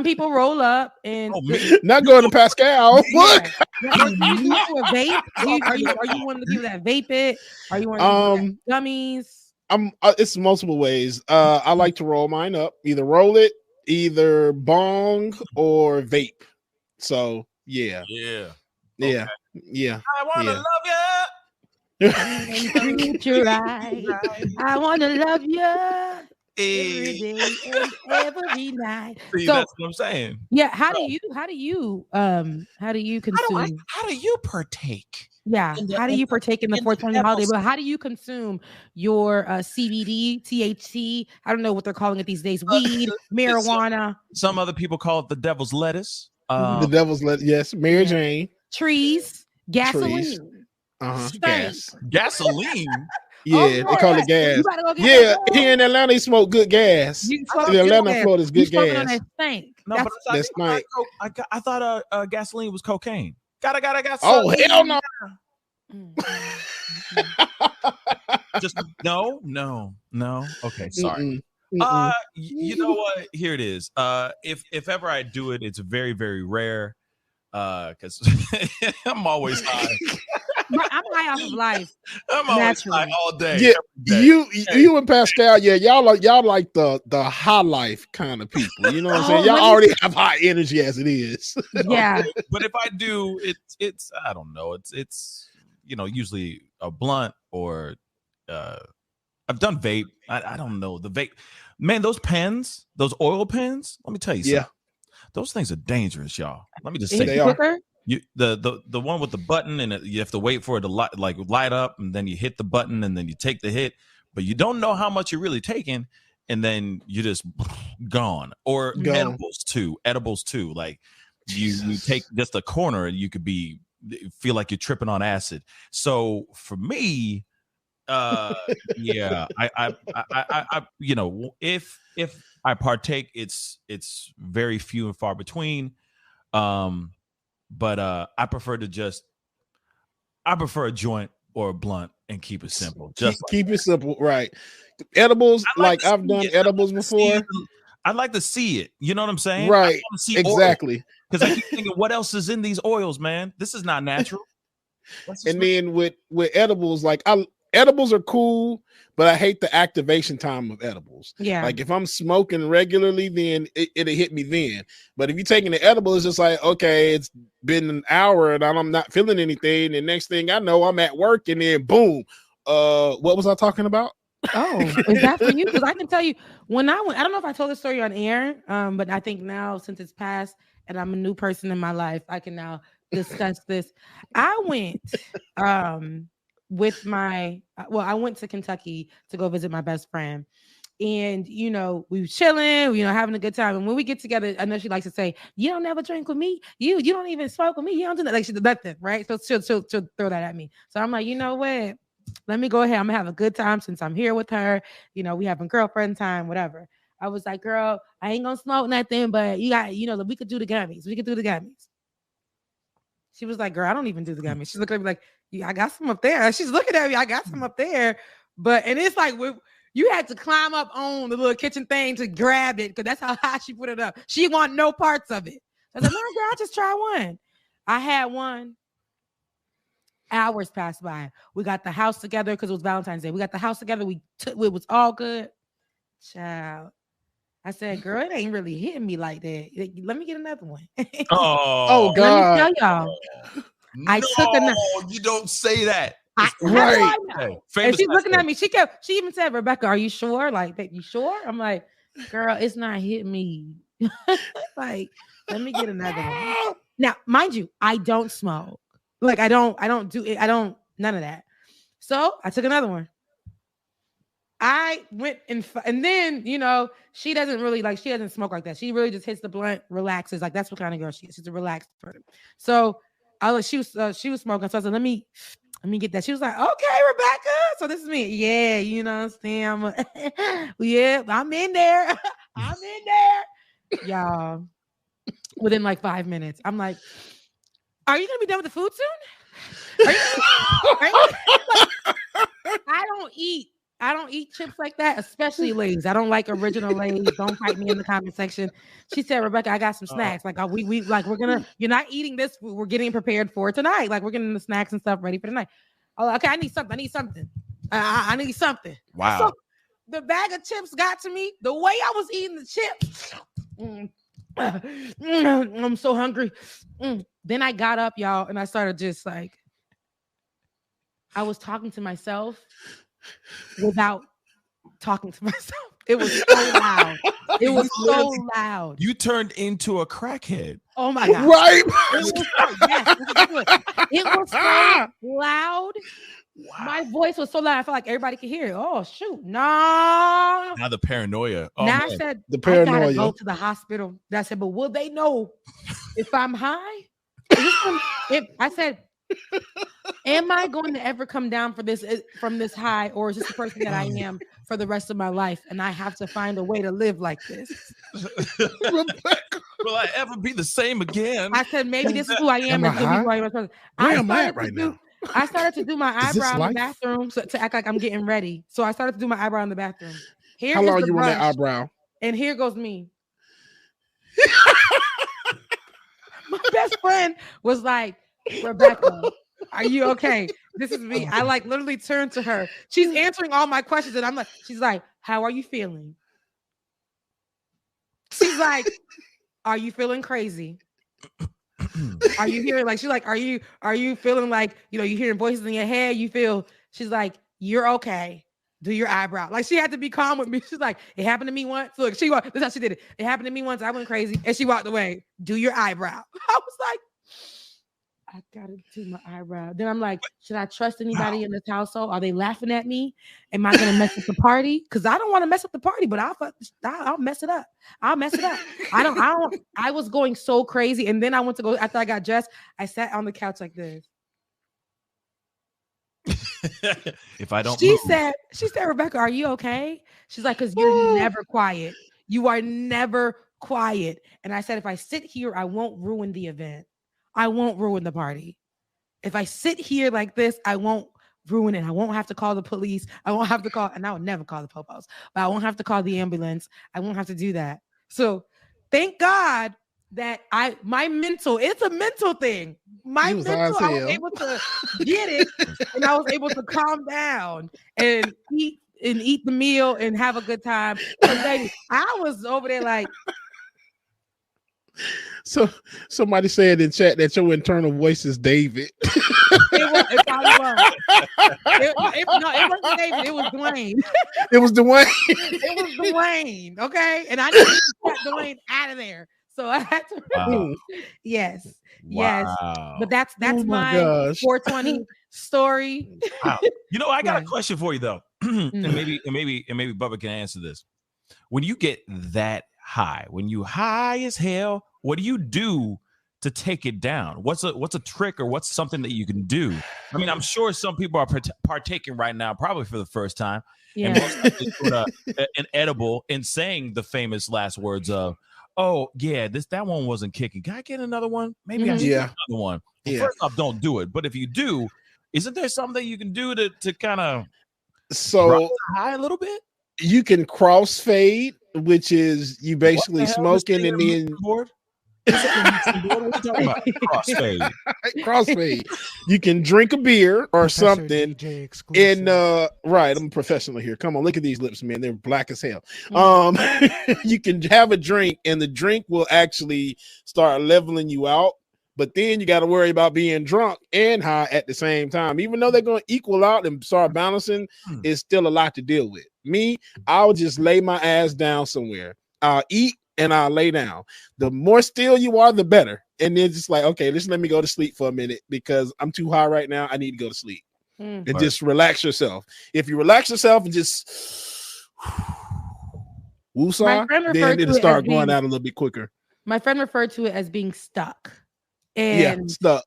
people roll up and not going to Pascal. What? Are you a vape? Are you one of the people that vape it? Are you one of the gummies? It's multiple ways. I like to roll mine up. Either roll it, either bong or vape. So yeah. I want to love you. I want to love you. every day and every night. See, So that's what I'm saying. yeah, how do you consume? How do you partake? Yeah, how do you partake in the 420 holiday? But how do you consume your CBD, THC? I don't know what they're calling it these days. Weed, marijuana. Some other people call it the devil's lettuce. The devil's lettuce. Yes, Mary Jane. Trees, gasoline. Trees. Gas. Gasoline. Yeah, they call it gas. You gotta go get Yeah, that here in Atlanta, they smoke good gas. You In Atlanta, Florida is good gas. On that stank. No, but I thought gasoline was cocaine. Gotta gasoline. Oh hell no! Just no. Okay, sorry. Mm-mm. You know what? Here it is. If ever I do it, it's very, very rare. Because I'm always high. I'm high off of life. I'm always high all day. Yeah, you and Pascal, yeah, y'all like the high life kind of people. You know what I'm saying? Y'all already have high energy as it is. Yeah. But if I do, it's I don't know. It's usually a blunt or I've done vape. I don't know the vape. Man, those pens, those oil pens. Let me tell you something. Those things are dangerous, y'all. Let me just say they are. You the one with the button and you have to wait for it to light up, and then you hit the button and then you take the hit, but you don't know how much you're really taking, and then you just gone. Or edibles too. Like you take just a corner and you could feel like you're tripping on acid. So for me, yeah, I if I partake, it's very few and far between. But I prefer a joint or a blunt and keep it simple. Just keep it simple, right? Edibles, I've done edibles before. I'd like to see it. You know what I'm saying? Right. I want to see exactly. Because I keep thinking, what else is in these oils, man? This is not natural. And then with edibles, edibles are cool, but I hate the activation time of edibles. Yeah. Like if I'm smoking regularly, then it'll hit me then. But if you're taking the edible, it's just like, okay, it's been an hour and I'm not feeling anything. And next thing I know, I'm at work and then boom. What was I talking about? Oh, is that for you? Because I can tell you when I don't know if I told the story on air, but I think now since it's passed and I'm a new person in my life, I can now discuss this. I went with I went to Kentucky to go visit my best friend. And, we were chilling, having a good time. And when we get together, I know she likes to say, you don't never drink with me. You don't even smoke with me. You don't do that. Like she did nothing, right? So she'll throw that at me. So I'm like, you know what? Let me go ahead. I'm going to have a good time since I'm here with her. We having girlfriend time, whatever. I was like, girl, I ain't going to smoke nothing, but you got, we could do the gummies. We could do the gummies. She was like, girl, I don't even do the gummies. She's looking at me like, I got some up there. She's looking at me. I got some up there. And it's like, you had to climb up on the little kitchen thing to grab it because that's how high she put it up. She want no parts of it. I was like, no, girl, I'll just try one. I had one. Hours passed by. We got the house together because it was Valentine's Day. We got the house together. It was all good. Child. I said, girl, it ain't really hitting me like that. Let me get another one. Oh, God. Let me tell y'all. I took another. You don't say that. Right. And she's looking at me. She even said, Rebecca, are you sure? Like, you sure? I'm like, girl, it's not hitting me. Like, let me get another one. Now, mind you, I don't smoke. Like, I don't do it. None of that. So I took another one. I went and then, she doesn't really she doesn't smoke like that. She really just hits the blunt, relaxes. Like, that's what kind of girl she is. She's a relaxed person. So she was smoking. So I said, let me get that. She was like, okay, Rebecca. So this is me. Yeah, you know what I'm saying? Yeah, I'm in there. I'm in there. Y'all, within 5 minutes, I'm like, are you going to be done with the food soon? I don't eat chips like that, especially Lay's. I don't like original Lay's. Don't fight me in the comment section. She said, Rebecca, I got some snacks. You're not eating this food. We're getting prepared for tonight. Like, we're getting the snacks and stuff ready for tonight. Oh, okay, I need something. I need something. Wow. So the bag of chips got to me. The way I was eating the chips. I'm so hungry. Then I got up, y'all, and I started just I was talking to myself without talking to myself. It was so loud. It was so loud. You turned into a crackhead. Oh my God. Right. It was so loud. Wow. My voice was so loud. I felt like everybody could hear it. Oh, shoot. No. Now the paranoia. Oh, now man. I said, the paranoia. I gotta go to the hospital. I said, but will they know if I'm high? I said, am I going to ever come down from this high, or is this the person that I am for the rest of my life? And I have to find a way to live like this. Will I ever be the same again? I said, maybe this is who I am. Where am I at right now? I started to do my eyebrow in the bathroom to act like I'm getting ready. So I started to do my eyebrow in the bathroom. How long you on that eyebrow? And here goes me. My best friend was like, Rebecca, are you okay? This is me. I like literally turned to her. She's answering all my questions, and she's like, how are you feeling? She's like, are you feeling crazy? Are you hearing she's like, are you feeling like, you're hearing voices in your head? She's like, you're okay. Do your eyebrow. Like, she had to be calm with me. She's like, it happened to me once. Look, this is how she did it. It happened to me once. I went crazy. And she walked away. Do your eyebrow. I was like, I gotta do my eyebrow. Then I'm like, should I trust anybody in this household? Are they laughing at me? Am I gonna mess up the party? Because I don't want to mess up the party, but I'll mess it up. I'll mess it up. I was going so crazy. And then I went to go, after I got dressed, I sat on the couch like this. If I don't She said, Rebecca, are you okay? She's like, because you're never quiet. You are never quiet. And I said, if I sit here, I won't ruin the event. I won't ruin the party. If I sit here like this, I won't ruin it. I won't have to call the police. I won't have to call, and I would never call the popos, but I won't have to call the ambulance. I won't have to do that. So thank God that it's a mental thing. I was able to get it, and I was able to calm down and eat the meal and have a good time. Baby, I was over there like. So somebody said in chat that your internal voice is David. It probably was. It wasn't David. It was Dwayne. It was Dwayne. It was Dwayne. Okay, and I need to get Dwayne out of there. So I had to. Wow. Yes. Wow. But that's my 420 story. Wow. I got a question for you though, and maybe Bubba can answer this. When you get that high, when you high as hell, what do you do to take it down? What's a trick, or what's something that you can do? I mean, I'm sure some people are partaking right now, probably for the first time, and most likely an edible and saying the famous last words of, "Oh yeah, that one wasn't kicking. Can I get another one? Maybe I should get another one." Well, first off, don't do it. But if you do, isn't there something you can do to kind of high a little bit? You can crossfade, which is you basically smoking and then crossfade. Crossfade. You can drink a beer or something. And right, I'm a professional here. Come on, look at these lips, man. They're black as hell. You can have a drink, and the drink will actually start leveling you out. But then you got to worry about being drunk and high at the same time. Even though they're going to equal out and start balancing, it's still a lot to deal with. Me, I'll just lay my ass down somewhere. I'll eat and I'll lay down. The more still you are, the better. And then just like, okay, just let me go to sleep for a minute because I'm too high right now. I need to go to sleep. And just relax yourself. If you relax yourself and just woosah, then it'll start going out a little bit quicker. My friend referred to it as being stuck. And stuck.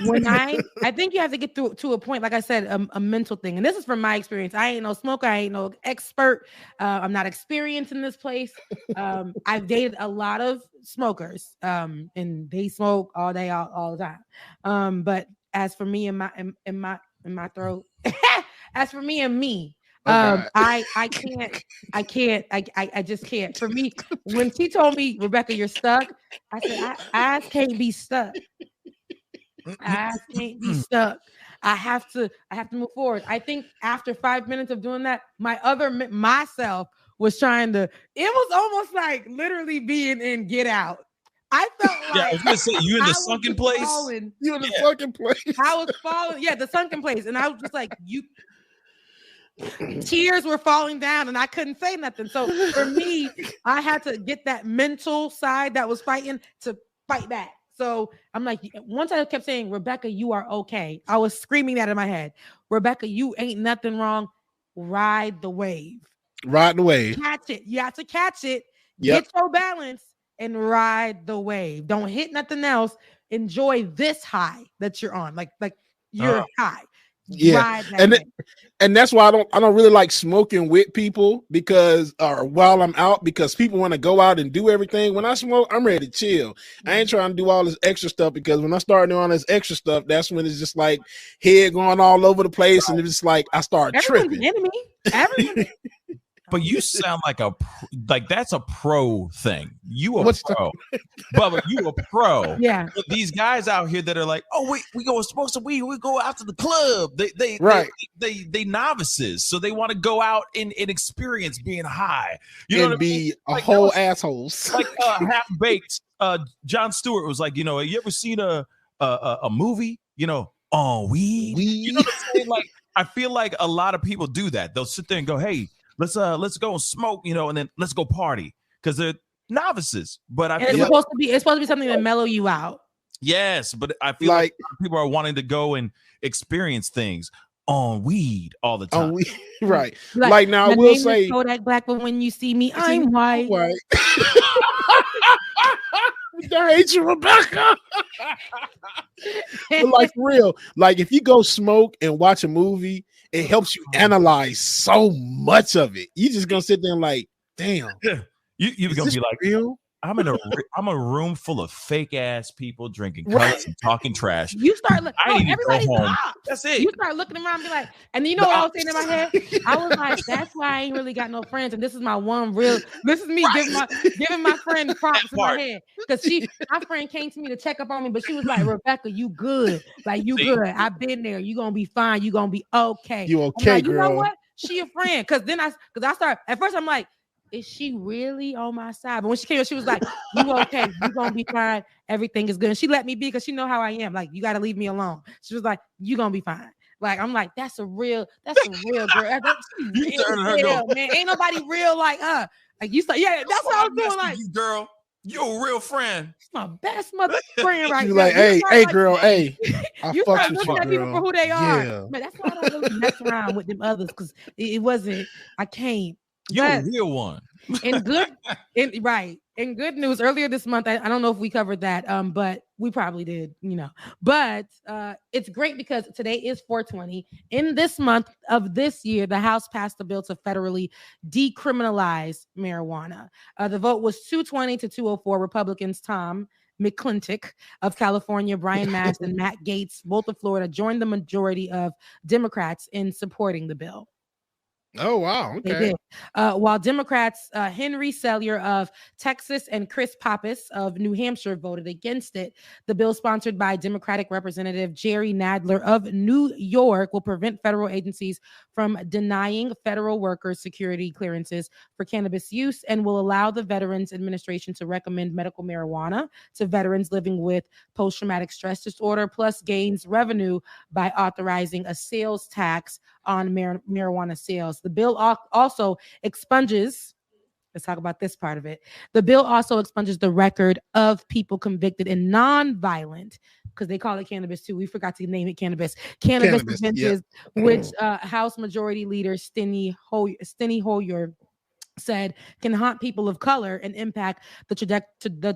When I think you have to get to a point, like I said, a mental thing. And this is from my experience. I ain't no smoker. I ain't no expert. I'm not experienced in this place. I've dated a lot of smokers, and they smoke all day, all the time. But as for me and my throat, as for me and me, I just can't. For me, when she told me, Rebecca, you're stuck, I said, I can't be stuck. I can't be stuck. I have to move forward. I think after 5 minutes of doing that, myself was trying to, it was almost like literally being in Get Out. I felt like I was gonna say, you in the sunken place? You in the sunken place. I was falling, the sunken place. And I was just like, Tears were falling down and I couldn't say nothing. So for me, I had to get that mental side that was fighting to fight back. So I'm like, once I kept saying, Rebecca, you are okay. I was screaming that in my head. Rebecca, you ain't nothing wrong. Ride the wave. Ride the wave. Catch it. You have to catch it. Yep. Get your balance and ride the wave. Don't hit nothing else. Enjoy this high that you're on. Like you're high. Yeah, and that's why I don't really like smoking with people because while I'm out, because people want to go out and do everything. When I smoke, I'm ready to chill. I ain't trying to do all this extra stuff because when I start doing all this extra stuff, that's when it's just like head going all over the place, and it's like I start tripping. Everyone. But you sound like that's a pro thing. You a pro, Bubba. You a pro. Yeah. But these guys out here that are like, oh wait, we go smoke some weed. We go out to the club. They novices, so they want to go out and experience being high. You know what I mean? Like whole assholes. Like half baked. Jon Stewart was like, you ever seen a movie? On weed. You know what I'm saying? Like I feel like a lot of people do that. They'll sit there and go, hey. Let's go and smoke, and then let's go party because they're novices. But I feel it's supposed to be something to mellow you out. Yes, but I feel like people are wanting to go and experience things on weed all the time. Right. Like now, I will say Kodak Black, but when you see me, I'm white. I hate you, Rebecca. But like for real, like if you go smoke and watch a movie, it helps you analyze so much of it. You just gonna sit there and like, damn, you're gonna be like, real? I'm a room full of fake ass people drinking colors and talking trash. You start looking. Everybody's home. That's it. You start looking around and be like, and then you know what I was saying in my head? I was like, that's why I ain't really got no friends. And this is my one real. This is me giving my friend props in my head because my friend came to me to check up on me, but she was like, Rebecca, you good? Like you good? I've been there. You gonna be fine. You gonna be okay. You okay, like, girl? You know what? She a friend. Because I start at first. I'm like. Is she really on my side? But when she came, she was like, you okay? You gonna be fine. Everything is good. And she let me be because she know how I am. Like, you got to leave me alone. She was like, you gonna be fine. Like, I'm like, that's a real girl. Real, man. Ain't nobody real like her. Like you said, yeah, that's what I was doing. Like, girl, you're a real friend. It's my best mother friend right now. Like, hey, girl, hey. You start looking at people for who they are. Yeah. Man, that's why I don't really mess around with them others because it wasn't. I can't. You're a real one. In good news, earlier this month, I don't know if we covered that, but we probably did, But it's great because today is 420. In this month of this year, the House passed a bill to federally decriminalize marijuana. The vote was 220 to 204. Republicans Tom McClintock of California, Brian Mast, and Matt Gaetz, both of Florida, joined the majority of Democrats in supporting the bill. Oh, wow. Okay. They did. While Democrats Henry Sellier of Texas and Chris Pappas of New Hampshire voted against it, the bill sponsored by Democratic Representative Jerry Nadler of New York will prevent federal agencies from denying federal workers security clearances for cannabis use and will allow the Veterans Administration to recommend medical marijuana to veterans living with post-traumatic stress disorder, plus gains revenue by authorizing a sales tax on marijuana sales. The bill also expunges, let's talk about this part of it. The bill also expunges the record of people convicted in non-violent, because they call it cannabis too. We forgot to name it cannabis offenses, which House Majority Leader Steny Hoyer said can haunt people of color and impact the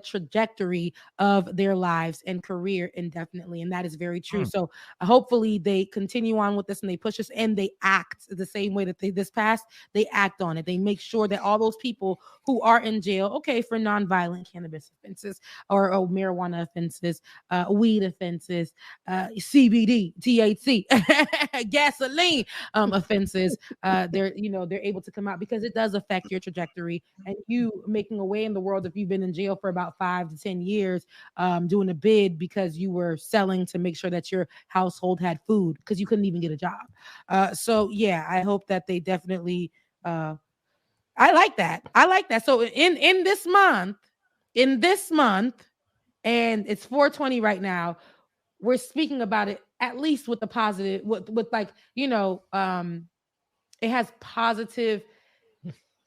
trajectory of their lives and career indefinitely. And that is very true. So hopefully they continue on with this and they push us and they act the same way that this passed. They act on it. They make sure that all those people who are in jail, for nonviolent cannabis offenses or marijuana offenses, weed offenses, CBD, THC, gasoline offenses, they're able to come out because it does affect your trajectory and you making a way in the world if you've been in jail for about 5 to 10 years doing a bid because you were selling to make sure that your household had food because you couldn't even get a job. So yeah, I hope that they definitely I like that. So in this month, and it's 420 right now, we're speaking about it at least with the positive, with like, it has positive.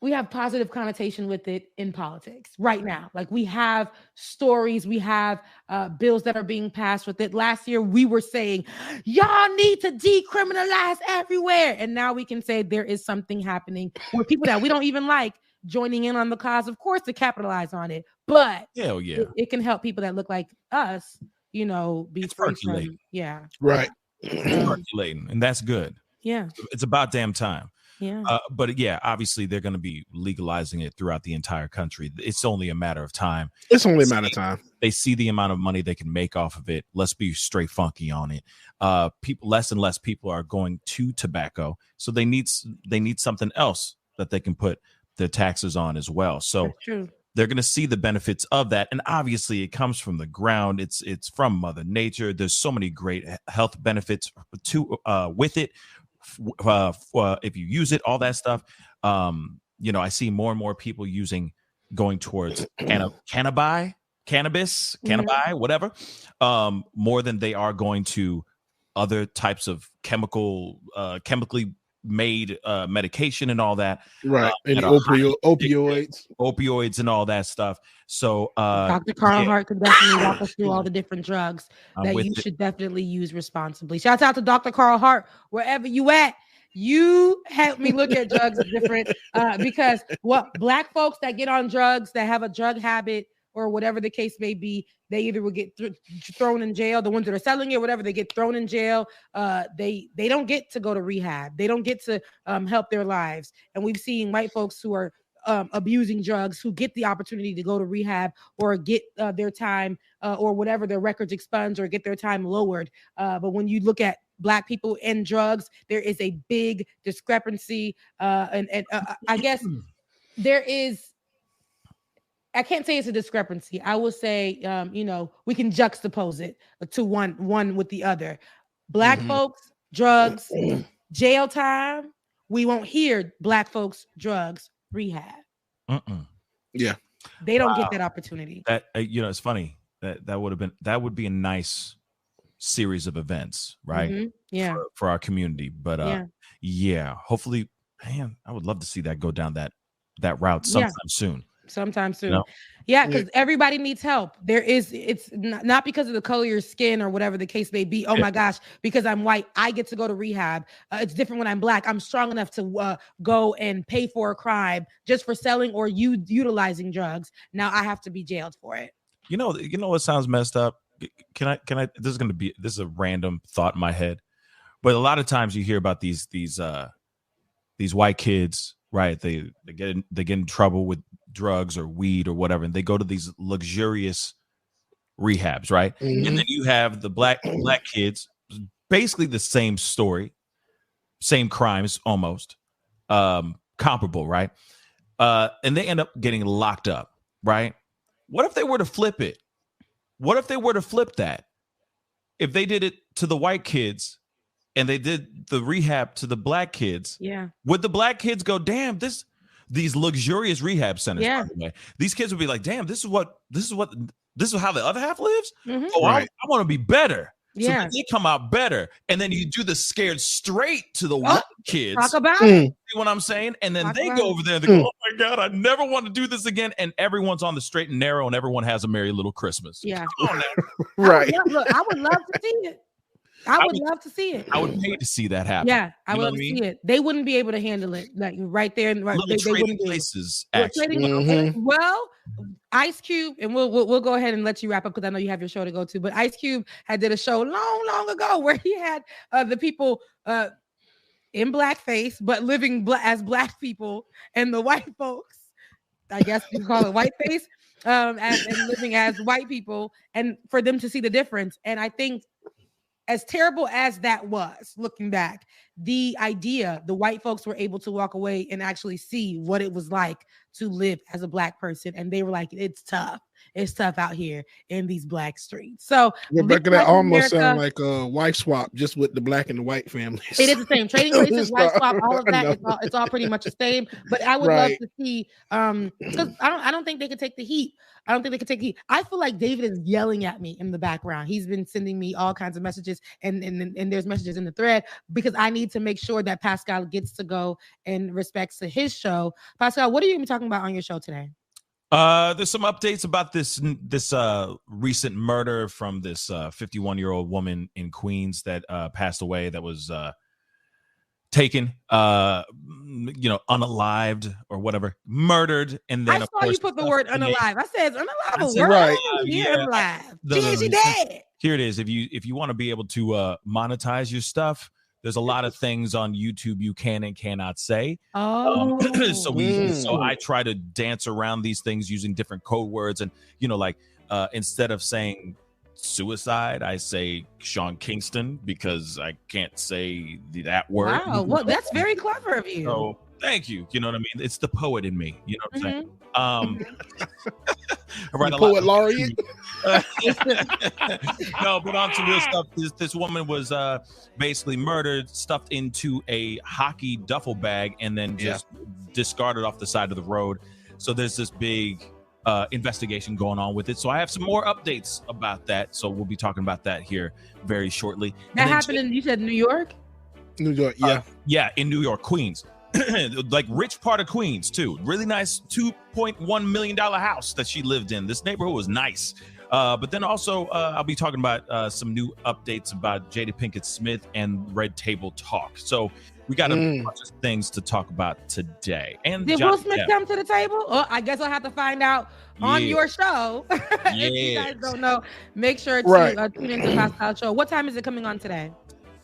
We have positive connotation with it in politics right now. Like we have stories, we have bills that are being passed with it. Last year, we were saying, y'all need to decriminalize everywhere. And now we can say there is something happening where people that we don't even like joining in on the cause, of course, to capitalize on it. But hell yeah, it can help people that look like us, you know, be free from, yeah. Right. Circulating, and that's good. Yeah. It's about damn time. Yeah. But yeah, obviously they're going to be legalizing it throughout the entire country. It's only a matter of time. It's only a matter of time. They see the amount of money they can make off of it. Let's be straight funky on it. People, less and less people are going to tobacco, so they need something else that they can put their taxes on as well. So they're going to see the benefits of that, and obviously it comes from the ground. It's from Mother Nature. There's so many great health benefits to with it. If you use it, all that stuff, you know, I see more and more people going towards cannabis, whatever, more than they are going to other types of chemically made medication and all that, right? And opioids and all that stuff. So Dr. Carl Hart could definitely walk us through all the different drugs that you should definitely use responsibly. Shouts out to Dr. Carl Hart, wherever you at. You help me look at drugs different because Black folks that get on drugs, that have a drug habit or whatever the case may be, they either will get thrown in jail. The ones that are selling it, whatever, they get thrown in jail. They don't get to go to rehab. They don't get to help their lives. And we've seen white folks who are abusing drugs who get the opportunity to go to rehab or get their time or whatever, their records expunged or get their time lowered. But when you look at Black people and drugs, there is a big discrepancy. And I guess there is, I can't say it's a discrepancy. I will say, you know, we can juxtapose it to one with the other. Black folks, drugs, jail time. We won't hear Black folks, drugs, rehab. Yeah, they don't get that opportunity. That you know, it's funny that would be a nice series of events, right? Yeah, for our community. But yeah, hopefully, man, I would love to see that go down that route sometime soon. No? Yeah, because everybody needs help. It's not because of the color of your skin or whatever the case may be. Oh my gosh, because I'm white, I get to go to rehab. It's different when I'm Black. I'm strong enough to go and pay for a crime just for selling or utilizing drugs. Now I have to be jailed for it. You know what sounds messed up? Can I? This is a random thought in my head, but a lot of times you hear about these white kids, right? They get in trouble with drugs or weed or whatever, and they go to these luxurious rehabs, right? And then you have the black kids, basically the same story, same crimes almost, comparable, right? And they end up getting locked up, right? What if they were to flip it? What if they were to flip that? If they did it to the white kids and they did the rehab to the Black kids, would the Black kids go, damn, these luxurious rehab centers, by the way, these kids would be like, damn, this is how the other half lives? Oh, right. I want to be better. So then they come out better. And then you do the scared straight to the white kids. Talk about it. See what I'm saying? And then they go over there and they go, oh my God, I never want to do this again. And everyone's on the straight and narrow and everyone has a merry little Christmas. Yeah. Right. I would love to see it. I would love to see it. I would pay to see that happen. Yeah, I would love to see it. They wouldn't be able to handle it like right there and right. They wouldn't places. Actually. Well, Ice Cube, and we'll go ahead and let you wrap up because I know you have your show to go to. But Ice Cube did a show long ago where he had the people in blackface but living as Black people, and the white folks, I guess you call it whiteface, and living as white people, and for them to see the difference. And I think, as terrible as that was, looking back, the white folks were able to walk away and actually see what it was like to live as a Black person. And they were like, it's tough. It's tough out here in these black streets. So Rebecca, that almost sounds like a wife swap, just with the black and the white families. It is the same. Trading places, wife swap, all of that. It's all pretty much the same. But I would love to see, because I don't think they could take the heat. I don't think they could take the heat. I feel like David is yelling at me in the background. He's been sending me all kinds of messages, and there's messages in the thread, because I need to make sure that Pascal gets to go in respects to his show. Pascal, what are you going to be talking about on your show today? There's some updates about this recent murder from this 51-year-old woman in Queens that passed away, that was taken, unalived or whatever, murdered, and then I saw you put the word unalive. I said unalive. Right? Yeah, unalive. She dead. Here it is. If you want to be able to monetize your stuff, there's a lot of things on YouTube you can and cannot say. Oh, so I try to dance around these things using different code words, and instead of saying suicide, I say Sean Kingston, because I can't say that word. Wow, well, that's very clever of you. So thank you. You know what I mean? It's the poet in me. You know what I'm saying? I write a poet laureate. No, but on some real stuff. This woman was basically murdered, stuffed into a hockey duffel bag, and then just discarded off the side of the road. So there's this big investigation going on with it. So I have some more updates about that. So we'll be talking about that here very shortly. That happened in, you said New York? New York, yeah. Yeah, in New York, Queens. Like rich part of Queens too. Really nice $2.1 million house that she lived in. This neighborhood was nice. But then also I'll be talking about some new updates about Jada Pinkett Smith and Red Table Talk. So we got a bunch of things to talk about today. And did Will Smith come to the table? Oh, I guess I'll have to find out on your show. If you guys don't know, make sure to tune into Pascal's show. What time is it coming on today?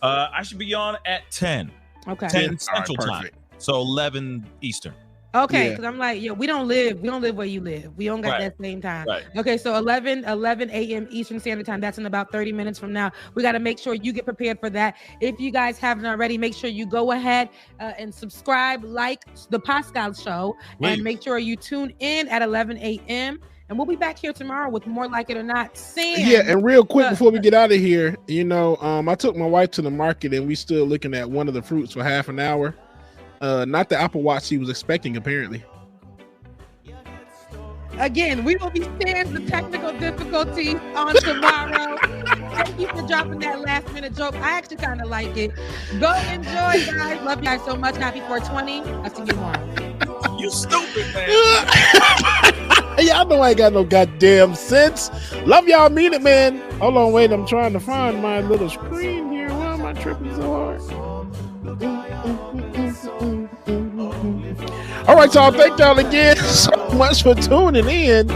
I should be on at 10. Okay. 10 Central Time. So 11 Eastern. Okay, because I'm like, we don't live where you live. We don't got that same time. Right. Okay, so 11 a.m. Eastern Standard Time. That's in about 30 minutes from now. We got to make sure you get prepared for that. If you guys haven't already, make sure you go ahead and subscribe, like the Pascal Show, and make sure you tune in at 11 a.m. And we'll be back here tomorrow with more Like It or Not. Sam. Yeah, and real quick before we get out of here, I took my wife to the market, and we still looking at one of the fruits for half an hour. Not the Apple Watch she was expecting, apparently. Again, we will be sharing the technical difficulties on tomorrow. Thank you for dropping that last minute joke. I actually kind of like it. Go enjoy, guys. Love you guys so much. Happy 420. I'll see you tomorrow. You stupid, man. Y'all know I ain't got no goddamn sense. Love y'all, mean it, man. Hold on, wait. I'm trying to find my little screen here. Why am I tripping so hard? All right, y'all. Thank y'all again so much for tuning in.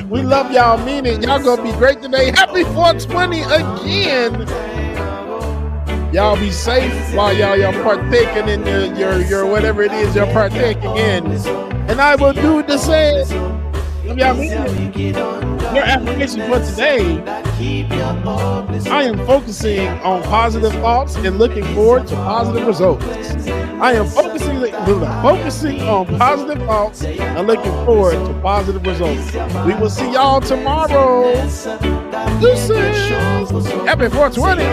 We love y'all, mean it. Y'all gonna be great today. Happy 420 again. Y'all be safe while y'all partaking in your whatever it is you're partaking in. And I will do the same. Love y'all, mean it. Your affirmation for today: I am focusing on positive thoughts and looking forward to positive results. I am focusing on positive thoughts and looking forward to positive results. We will see y'all tomorrow. Deuces. Happy 420.